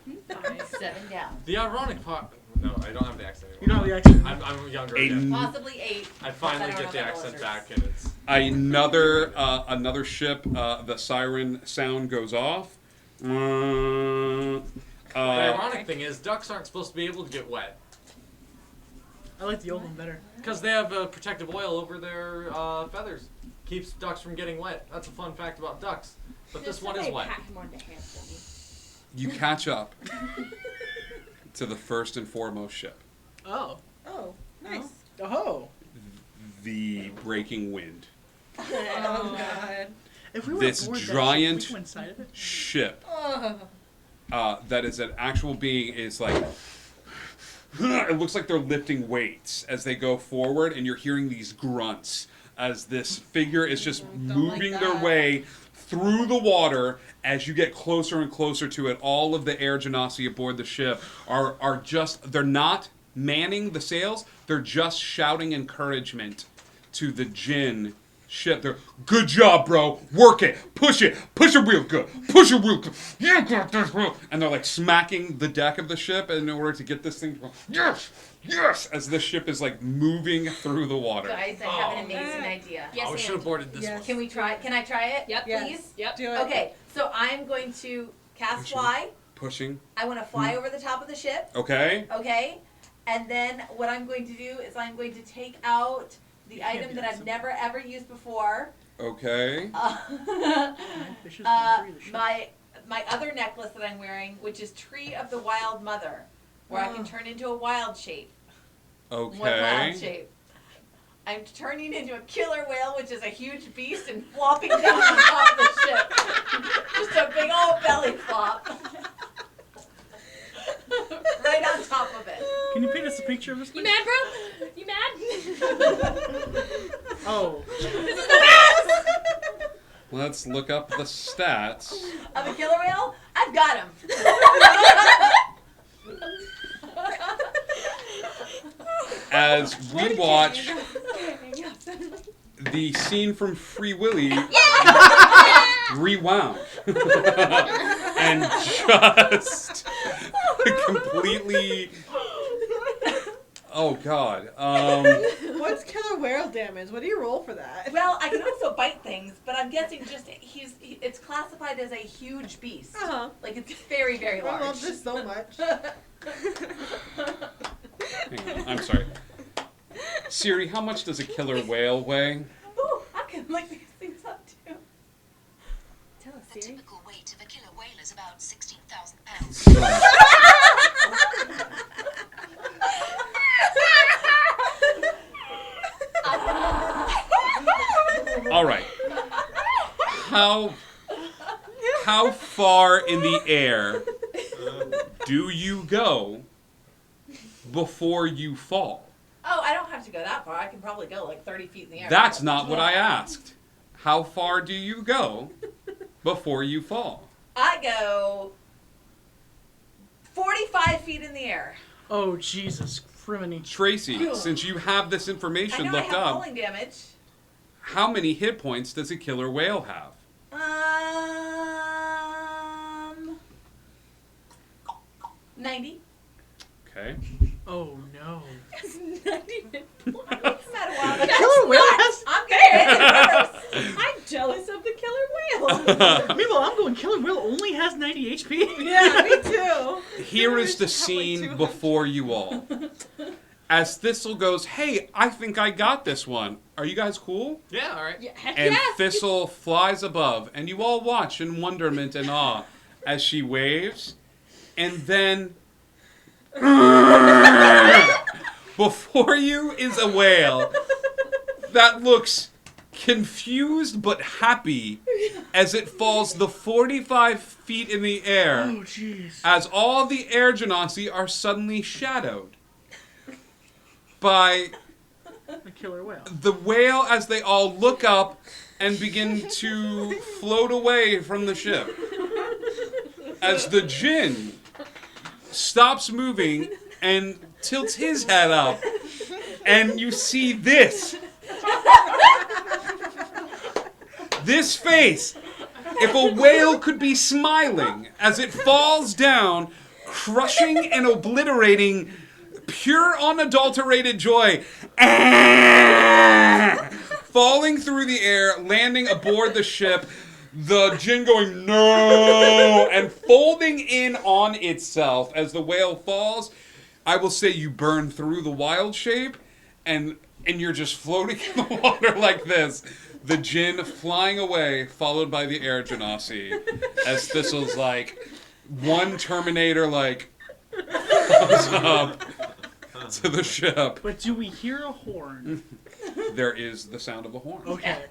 7 down. The ironic part. No, I don't have the accent anymore. You don't have the accent. I'm younger. Possibly 8. I finally get the accent back, and it's. Another ship. The siren sound goes off. The ironic thing is, ducks aren't supposed to be able to get wet. I like the old one better. Because they have protective oil over their feathers. Keeps ducks from getting wet. That's a fun fact about ducks. But this one is wet. You catch up to the first and foremost ship. Oh. Oh, nice. Oh. The breaking wind. Oh, God. If we were This aboard giant that ship, we went inside of it? ship Oh. that is an actual being is like. It looks like they're lifting weights as they go forward, and you're hearing these grunts as this figure is just moving their way through the water. As you get closer and closer to it, all of the air genasi aboard the ship are just, they're not manning the sails, they're just shouting encouragement to the Jinn ship. They're, good job, bro, work it, push it real good, you got this, bro. And they're like smacking the deck of the ship in order to get this thing to go, yes, as this ship is like moving through the water. Guys, I have an amazing idea. I should have boarded this one. Can we try? Can I try it? Yep. Please. Yep. Do it. Okay. So I'm going to cast fly. Pushing. I want to fly over the top of the ship. Okay. Okay. And then what I'm going to do is I'm going to take out the item that I've never ever used before. Okay. My other necklace that I'm wearing, which is Tree of the Wild Mother, where I can turn into a wild shape. Okay. One wild shape. I'm turning into a killer whale, which is a huge beast, and flopping down on top of the ship. Just a big old belly flop. Right on top of it. Can you paint us a picture of this? You mad, bro? You mad? Oh. This is the best! Let's look up the stats. Of a killer whale? I've got him. As we watch the scene from Free Willy rewound and just completely. Oh God. What's killer whale damage? What do you roll for that? Well, I can also bite things, but I'm guessing just it's classified as a huge beast. Uh-huh. Like it's very, very large. I love this so much. Hang on, I'm sorry. Siri, how much does a killer whale weigh? Ooh, I can look these things up too. Tell us, The Siri. typical weight of a killer whale is about 16,000 pounds. All right. How far in the air do you go before you fall? Oh, I don't have to go that far. I can probably go like 30 feet in the air. That's not what I asked. How far do you go before you fall? I go 45 feet in the air. Oh, Jesus, criminy. Tracy, since you have this I information know I looked have up, falling damage. how many hit points does a killer whale have? 90. Okay. Oh, no. It's 90 points. A killer whale has... I'm good. I'm jealous of the killer whale. Meanwhile, I'm going killer whale only has 90 HP. Yeah, me too. Here is the scene before you all. as Thistle goes, "Hey, I think I got this one. Are you guys cool?" Yeah, all right. Yeah, heck And yes. Thistle flies above, and you all watch in wonderment and awe as she waves, and then before you is a whale that looks confused but happy as it falls the 45 feet in the air. Oh, jeez. As all the air genasi are suddenly shadowed by A killer whale. the whale as they all look up and begin to float away from the ship. As the Jinn stops moving and tilts his head up, and you see this. This face. If a whale could be smiling as it falls down, crushing and obliterating pure unadulterated joy. Falling through the air, landing aboard the ship, the Jinn going, no, and folding in on itself as the whale falls. I will say you burn through the wild shape, and you're just floating in the water like this. The Jinn flying away, followed by the air genasi, as Thistle's like, one Terminator like, comes up to the ship. But do we hear a horn? There is the sound of a horn. Okay.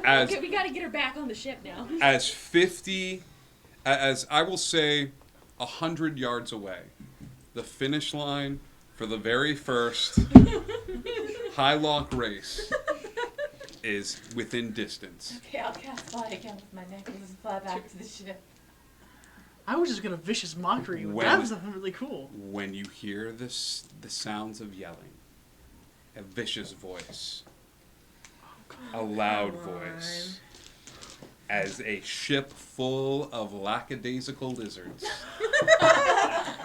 As Okay, we gotta get her back on the ship now. as I will say, 100 yards away, the finish line for the very first Highlock race is within distance. Okay, I'll cast fly again with my necklace and fly back to the ship. I was just gonna vicious mockery. When- That was something really cool. When you hear this, the sounds of yelling, a vicious voice, a loud voice, as a ship full of lackadaisical lizards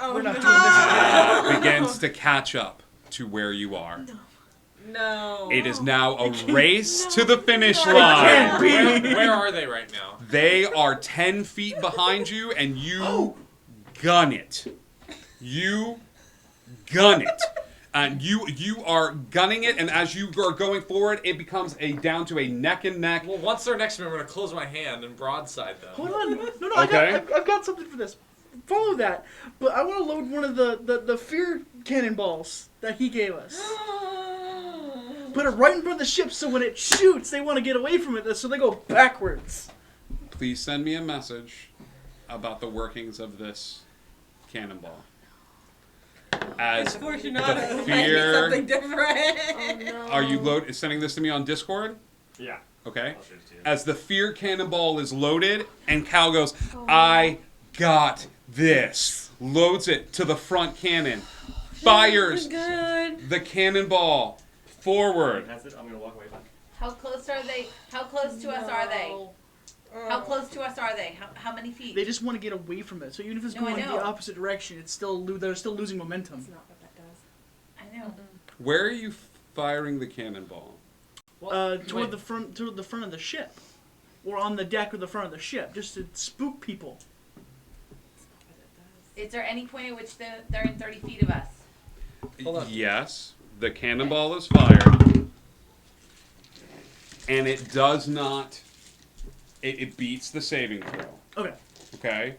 We're not doing this again. begins to catch up to where you are. No. It is now a race to the finish can't line. be. Where are they right now? They are 10 feet behind you, and you gun it. You gun it. And you are gunning it, and as you are going forward, it becomes down to a neck and neck. Well, once they're next to me, I'm going to close my hand and broadside them. Hold on. No, Okay. I've got something for this. Follow that. But I want to load one of the fear cannonballs that he gave us. Put it right in front of the ship so when it shoots, they want to get away from it, so they go backwards. Please send me a message about the workings of this cannonball. As Fortunato, the fear, something different. Oh no. are you sending this to me on Discord? Yeah. Okay. I'll shoot it to you. As the fear cannonball is loaded, and Cal goes, I got this. Loads it to the front cannon. Fires Good. the cannonball forward. That's it. I'm gonna walk away back. How close are they? How close to us are they? Oh. How close to us are they? How many feet? They just want to get away from it. So even if it's No, going I in know. the opposite direction, it's still they're still losing momentum. That's not what that does. I know. Where are you firing the cannonball? Toward the front of the ship, or on the deck or the front of the ship, just to spook people. Is there any point at which they're in 30 feet of us? Hold on. Yes, the cannonball is fired. And it does not... It beats the saving throw. Okay. Okay?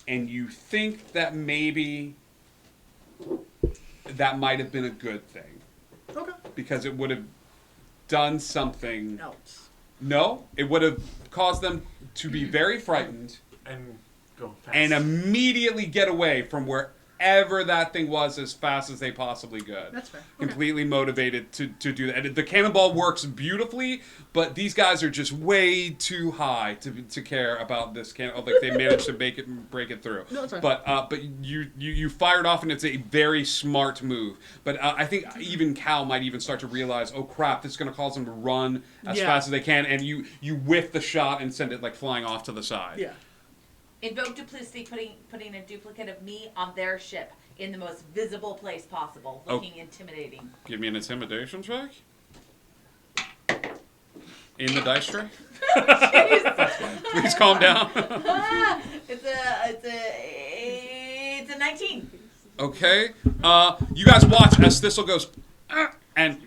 And you think that maybe that might have been a good thing. Okay. Because it would have done something... Else. No, it would have caused them to be very frightened And go fast. and immediately get away from wherever that thing was as fast as they possibly could. That's fair. Completely motivated to do that. And the cannonball works beautifully, but these guys are just way too high to care about this cannonball. Like they managed to break it through. No, it's fine. But you fired off, and it's a very smart move. But I think even Cal might even start to realize, oh crap, this is going to cause them to run as fast as they can, and you whiff the shot and send it like flying off to the side. Yeah. Invoke duplicity, putting a duplicate of me on their ship in the most visible place possible, looking intimidating. Give me an intimidation check. In the dice tray. Please calm down. It's a 19. Okay. You guys watch as Thistle goes, and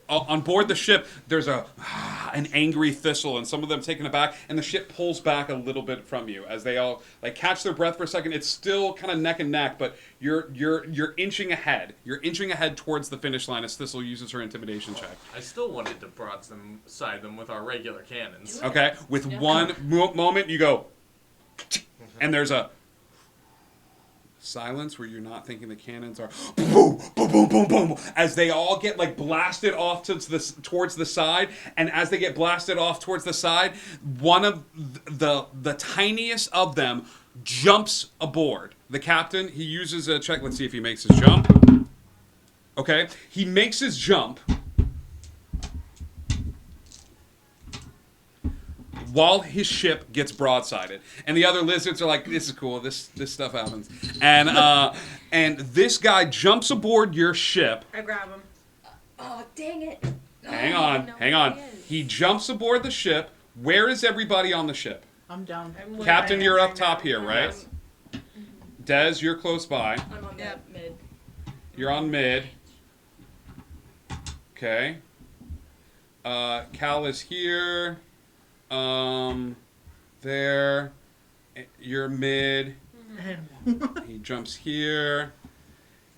on board the ship, there's an angry Thistle, and some of them taken aback, and the ship pulls back a little bit from you as they all like catch their breath for a second. It's still kind of neck and neck, but you're inching ahead. You're inching ahead towards the finish line as Thistle uses her intimidation check. I still wanted to broadside them with our regular cannons. Okay, with one moment you go, and there's a silence where you're not thinking the cannons are boom, boom, boom, boom, boom, as they all get like blasted off towards the side, and as they get blasted off towards the side, one of the tiniest of them jumps aboard. The captain, he uses a check. Let's see if he makes his jump. Okay, he makes his jump. While his ship gets broadsided, and the other lizards are like, "This is cool. This stuff happens." And this guy jumps aboard your ship. I grab him. Oh, dang it! Hang on. He jumps aboard the ship. Where is everybody on the ship? I'm down. Captain, you're up top here, right? Des, you're close by. I'm on mid. You're on mid. Okay. Cal is here. There. You're mid. He jumps here.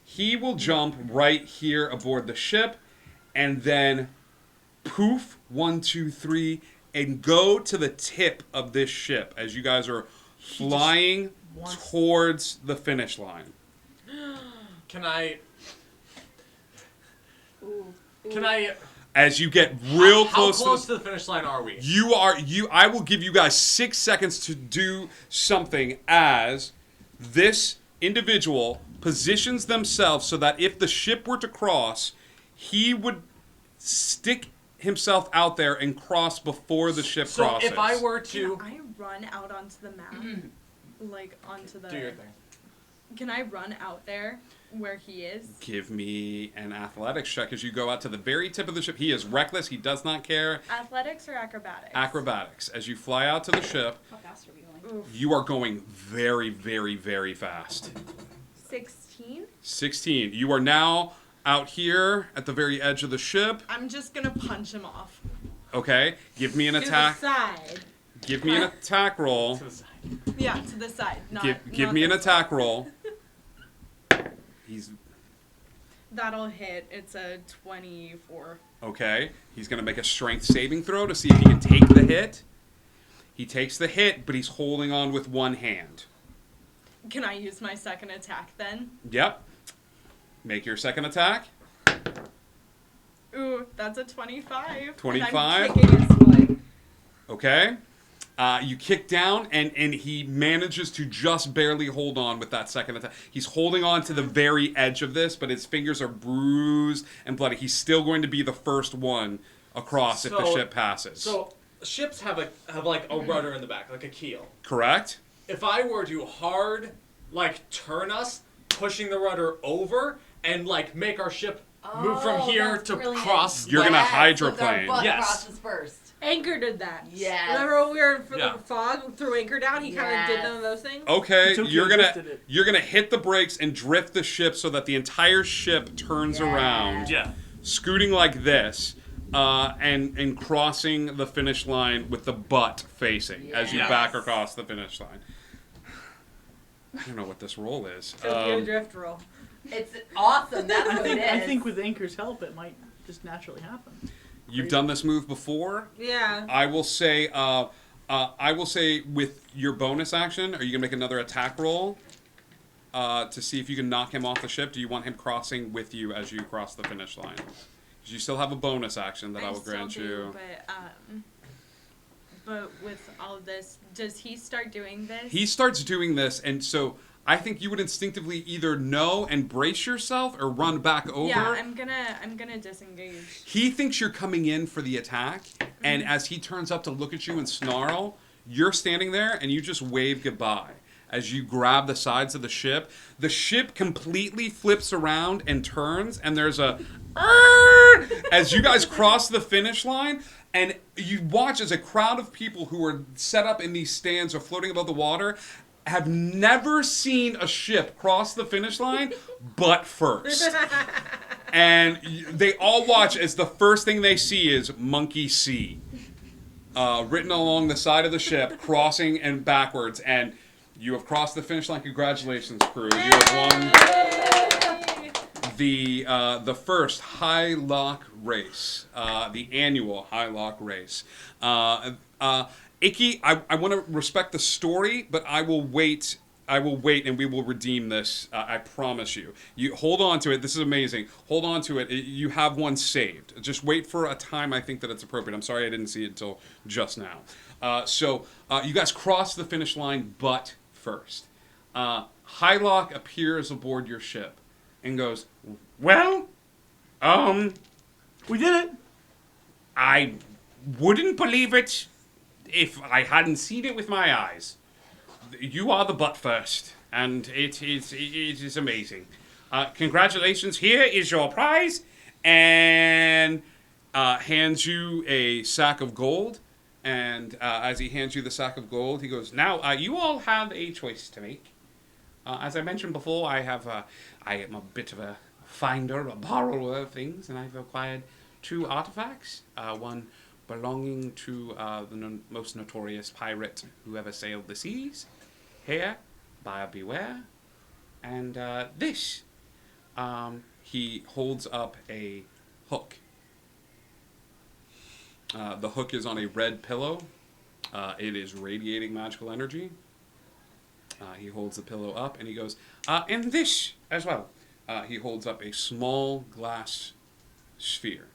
He will jump right here aboard the ship, and then poof, 1, 2, 3, and go to the tip of this ship as you guys are flying towards the finish line. Can I? As you get real close, how close to the finish line are we? I will give you guys 6 seconds to do something as this individual positions themselves so that if the ship were to cross, he would stick himself out there and cross before the ship crosses. So if I were to... Can I run out onto the map? Like, onto the... Do your thing. Can I run out there where he is? Give me an athletics check as you go out to the very tip of the ship. He is reckless. He does not care. Athletics or acrobatics? Acrobatics. As you fly out to the ship, How fast are we going? Oof. you are going very, very, very fast. 16? 16. You are now out here at the very edge of the ship. I'm just gonna punch him off. Okay. Give me an To attack. the side. Give me an attack roll. Yeah, to the side. Not, Give not me an this attack way. roll. He's That'll hit. It's a 24. okay. He's going to make a strength saving throw to see if he can take the hit. He takes the hit, but he's holding on with one hand. Can I use my second attack then? Yep. Make your second attack. Ooh, that's a 25. 25? And I'm kicking his foot. Okay. You kick down, and he manages to just barely hold on with that second attack. He's holding on to the very edge of this, but his fingers are bruised and bloody. He's still going to be the first one across if the ship passes. So ships have like a rudder in the back, like a keel. Correct? If I were to hard turn us, pushing the rudder over and make our ship move from here to cross. You're gonna hydroplane. Yes. Crosses first. Anchor did that. Yes. Remember when we were in Yeah. the fog, threw anchor down? He kind of did Yes. none of those things. Okay, It's okay, you're drifted it. gonna hit the brakes and drift the ship so that the entire ship turns around, scooting like this, and crossing the finish line with the butt facing as you Yes. back across the finish line. I don't know what this roll is. Tokyo drift roll. It's awesome. That's what it is. I think with Anchor's help, it might just naturally happen. You've done this move before. Yeah. I will say with your bonus action, are you gonna make another attack roll to see if you can knock him off the ship? Do you want him crossing with you as you cross the finish line? Because you still have a bonus action that I will grant still you. But with all of this, does he start doing this? He starts doing this, and so I think you would instinctively either know and brace yourself or run back over. Yeah, I'm gonna disengage. He thinks you're coming in for the attack, and as he turns up to look at you and snarl, you're standing there and you just wave goodbye. As you grab the sides of the ship completely flips around and turns, and there's a as you guys cross the finish line, and you watch as a crowd of people who are set up in these stands or floating above the water, have never seen a ship cross the finish line but first. And they all watch as the first thing they see is Monkey C. Written along the side of the ship, crossing and backwards. And you have crossed the finish line. Congratulations, crew. You have won the first High Lock race, the annual High Lock race. Icky, I want to respect the story, but I will wait, and we will redeem this. I promise you. You hold on to it. This is amazing. Hold on to it. You have one saved. Just wait for a time I think that it's appropriate. I'm sorry I didn't see it until just now. So you guys cross the finish line, but first. Hylock appears aboard your ship and goes, well, we did it. I wouldn't believe it if I hadn't seen it with my eyes. You are the but first, and it is amazing. Congratulations, here is your prize, and hands you a sack of gold. And as he hands you the sack of gold, he goes, now, you all have a choice to make. As I mentioned before, I am a bit of a finder, a borrower of things, and I've acquired 2 artifacts. One belonging to the most notorious pirate who ever sailed the seas. Here, buyer beware. And this, he holds up a hook. The hook is on a red pillow. It is radiating magical energy. He holds the pillow up and he goes, and this as well. He holds up a small glass sphere.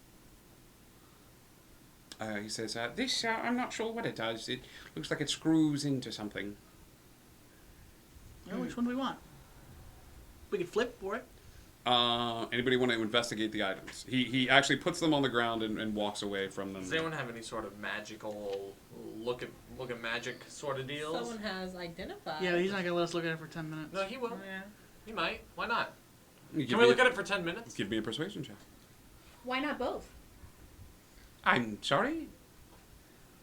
He says, this, I'm not sure what it does. It looks like it screws into something. Which one do we want? We could flip for it. Anybody want to investigate the items? He actually puts them on the ground and walks away from them. Does anyone have any sort of magical look at magic sort of deals? Someone has identified. Yeah, he's not gonna let us look at it for 10 minutes. No, he will. Yeah. He might. Why not? Give Can me we look at it for 10 minutes? Give me a persuasion check. Why not both? I'm sorry?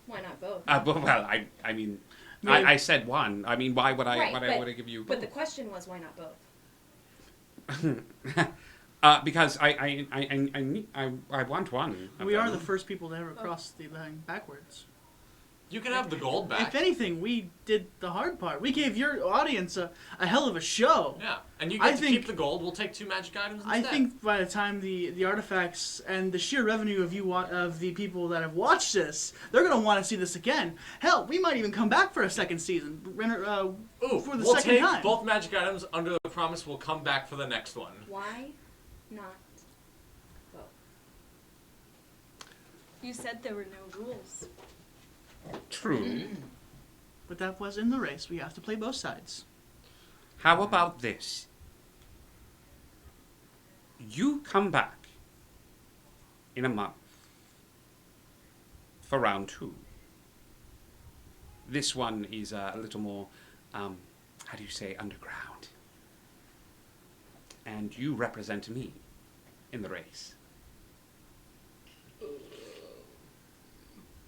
Why not both? Well, I mean, I said one. I mean, why would I? Right, Why would I give you? But the question was, why not both? Because I want one. We are the first people to ever cross the line backwards. You can have the gold back. If anything, we did the hard part. We gave your audience a hell of a show. Yeah, and you get to keep the gold. We'll take 2 magic items instead. I think by the time the artifacts and the sheer revenue of the people that have watched this, they're going to want to see this again. Hell, we might even come back for a second season. For the we'll second take time. both magic items under the promise we'll come back for the next one. Why not both? You said there were no rules. True. But that was in the race. We have to play both sides. How about this? You come back in a month for round 2. This one is a little more, how do you say, underground. And you represent me in the race.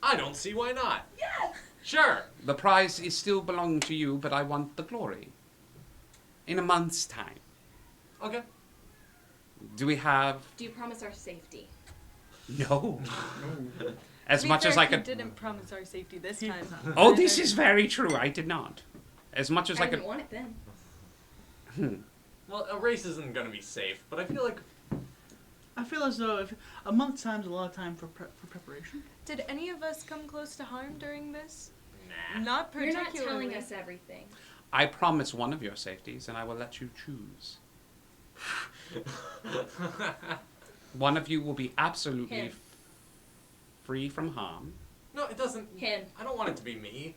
I don't see why not. Yes! Sure. The prize is still belonging to you, but I want the glory. In a month's time. Okay. Do we have... Do you promise our safety? No. As much as I could... didn't promise our safety this time. Oh, this is very true. I did not. As much as I could... didn't want it then. Well, a race isn't going to be safe, but I feel like... I feel as though if a month's time is a lot of time for preparation. Did any of us come close to harm during this? Nah. Not You're particularly. not telling us everything. I promise one of your safeties, and I will let you choose. One of you will be absolutely free from harm. No, it doesn't... Him. I don't want it to be me.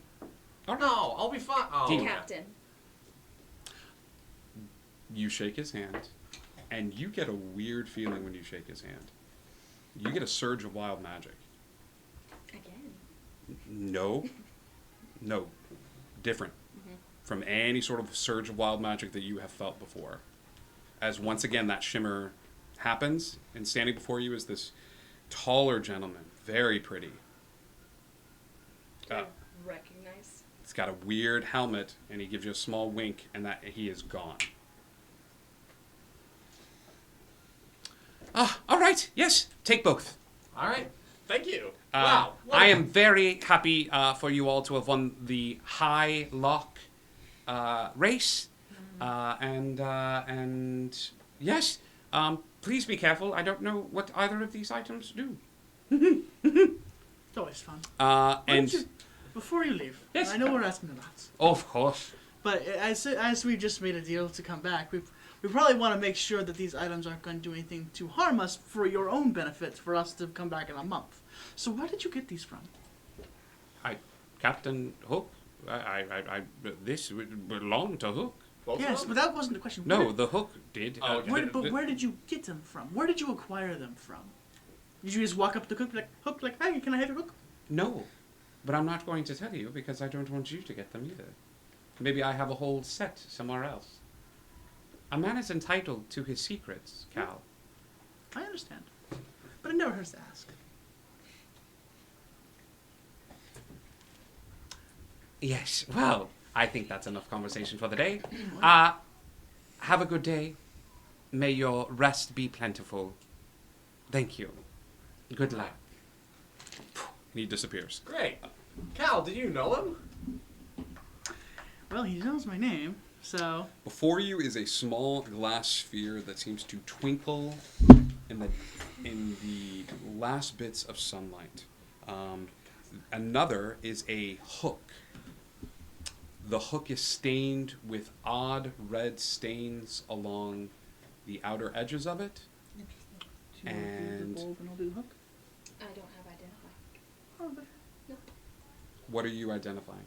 All right. No, I'll be fine. Oh. Captain. You shake his hand, and you get a weird feeling when you shake his hand. You get a surge of wild magic. Again. No. No. Different. From any sort of surge of wild magic that you have felt before. As once again that shimmer happens, and standing before you is this taller gentleman, very pretty. Recognize. He's got a weird helmet, and he gives you a small wink, and that he is gone. All right. Yes, take both. All right. Thank you. Wow. What I a- am very happy for you all to have won the High Lock race. And yes, please be careful. I don't know what either of these items do. It's always fun. Why And don't you, before you leave, Yes. I know we're asking a lot, of course. but as we just made a deal to come back, we probably want to make sure that these items aren't going to do anything to harm us for your own benefit, for us to come back in a month. So where did you get these from? Captain Hook. This belonged to Hook. Yes, but that wasn't the question. No, Where- the Hook did. where did you get them from? Where did you acquire them from? Did you just walk up to the hook like, hey, can I have your hook? No, but I'm not going to tell you because I don't want you to get them either. Maybe I have a whole set somewhere else. A man is entitled to his secrets, Cal. I understand, but it never hurts to ask. Yes, well, I think that's enough conversation for the day. Have a good day. May your rest be plentiful. Thank you. Good luck. And he disappears. Great. Cal, did you know him? Well, he knows my name, so... Before you is a small glass sphere that seems to twinkle in the last bits of sunlight. Another is a hook. The hook is stained with odd red stains along the outer edges of it. And I'll do the hook. I don't have identify. Oh, but Nope. what are you identifying?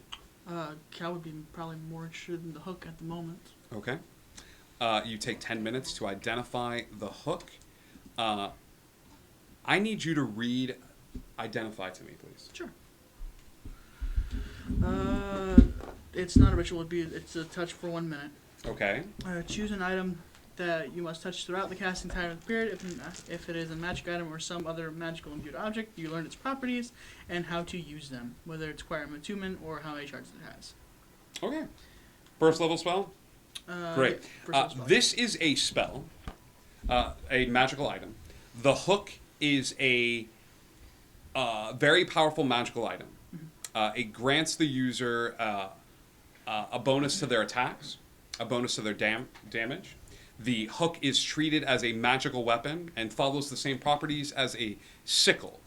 Cal would be probably more interested in the hook at the moment. Okay. You take 10 minutes to identify the hook. I need you to read Identify to me, please. Sure. It's not a ritual. It's a touch for 1 minute. Okay. Choose an item that you must touch throughout the casting time of the period. If it is a magic item or some other magical imbued object, you learn its properties and how to use them, whether it's requiring attunement or how many charges it has. Okay. First level spell? Great. Yeah, first level spell. This is a spell, a magical item. The hook is a very powerful magical item. It grants the user a bonus to their attacks, a bonus to their damage. The hook is treated as a magical weapon and follows the same properties as a sickle.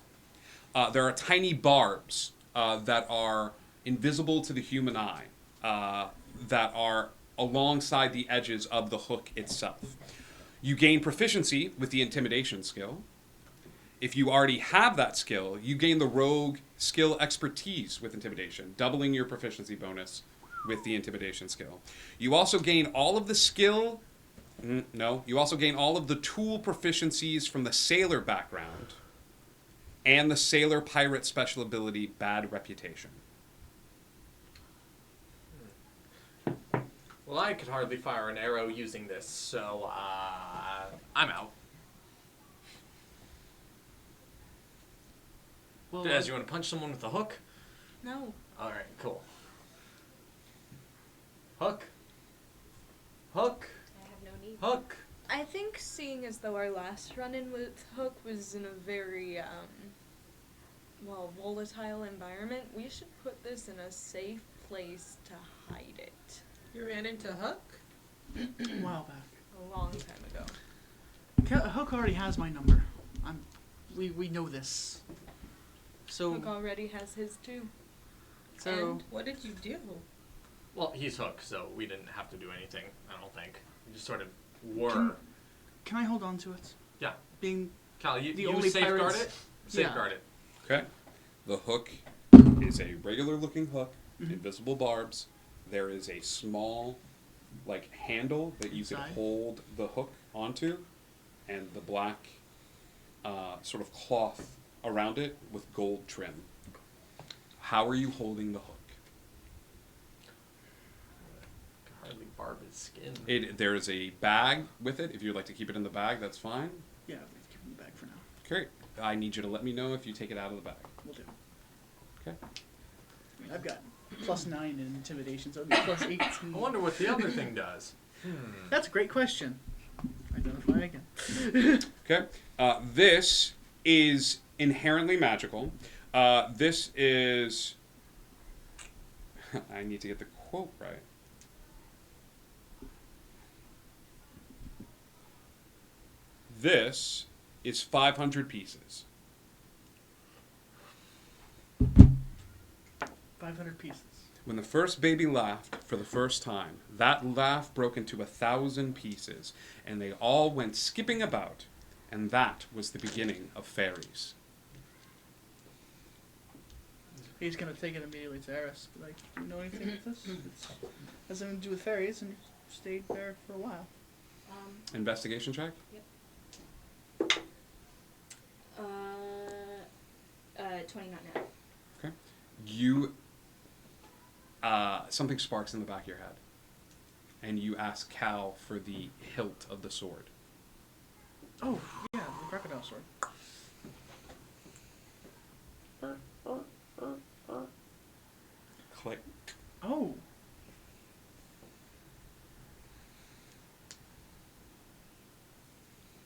There are tiny barbs that are invisible to the human eye that are alongside the edges of the hook itself. You gain proficiency with the intimidation skill. If you already have that skill, you gain the rogue skill expertise with intimidation, doubling your proficiency bonus with the intimidation skill. You also gain all of the skill... you also gain all of the tool proficiencies from the sailor background and the sailor pirate special ability Bad Reputation. Well, I could hardly fire an arrow using this, so I'm out. Well, Dez, you want to punch someone with a hook? No. All right, cool. Hook. Hook. I have no need. Hook. I think seeing as though our last run-in with Hook was in a very, volatile environment, we should put this in a safe place to hide it. You ran into Hook? A while back. A long time ago. Hook already has my number. We know this. So. Hook already has his too. So. And what did you do? Well, he's Hook, so we didn't have to do anything, I don't think. We just sort of were. Can I hold on to it? Yeah. Being Cal, you only safeguard pirates- it? Safeguard it. Okay. The hook is a regular looking hook, invisible barbs. There is a small, handle that you can Inside? hold the hook onto, and the black sort of cloth around it with gold trim. How are you holding the hook? Can hardly barb his skin. There is a bag with it. If you'd like to keep it in the bag, that's fine. Yeah, let's keep it in the bag for now. Great. I need you to let me know if you take it out of the bag. We'll do. Okay. I mean, I've got +9 in intimidation, so it would be +18. I wonder what the other thing does. That's a great question. Identify again. Okay. This is inherently magical. This is. I need to get the quote right. This is 500 pieces. 500 pieces. When the first baby laughed for the first time, that laugh broke into 1,000 pieces, and they all went skipping about, and that was the beginning of fairies. He's gonna take it immediately to Eris. Like, do you know anything with this? It has something to do with fairies, and stayed there for a while. Investigation check? Yep. 20 not now. Okay. You, something sparks in the back of your head, and you ask Cal for the hilt of the sword. Oh, yeah, the crocodile sword. Click. Oh.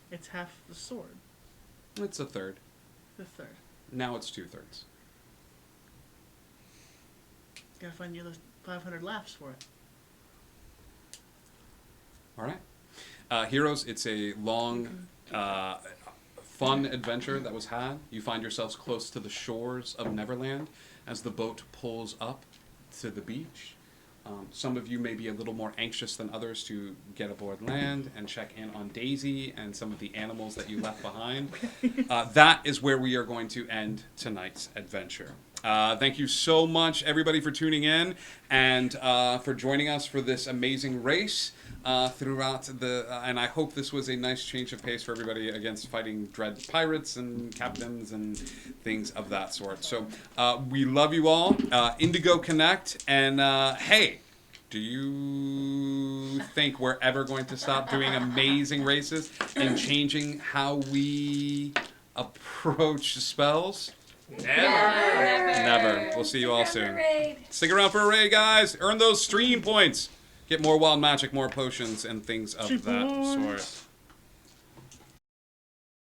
It's half the sword. It's a third. The third. Now it's 2/3. Gotta find the other 500 laughs for it. All right. Heroes, it's a long, fun adventure that was had. You find yourselves close to the shores of Neverland as the boat pulls up to the beach. Some of you may be a little more anxious than others to get aboard land and check in on Daisy and some of the animals that you left behind. That is where we are going to end tonight's adventure. Thank you so much, everybody, for tuning in and for joining us for this amazing race throughout the... and I hope this was a nice change of pace for everybody against fighting dread pirates and captains and things of that sort. So we love you all. Indigo Connect. And hey, do you think we're ever going to stop doing amazing races and changing how we approach spells? Never. We'll see you all soon. Stick around for a raid, guys. Earn those stream points. Get more wild magic, more potions, and things of that sort.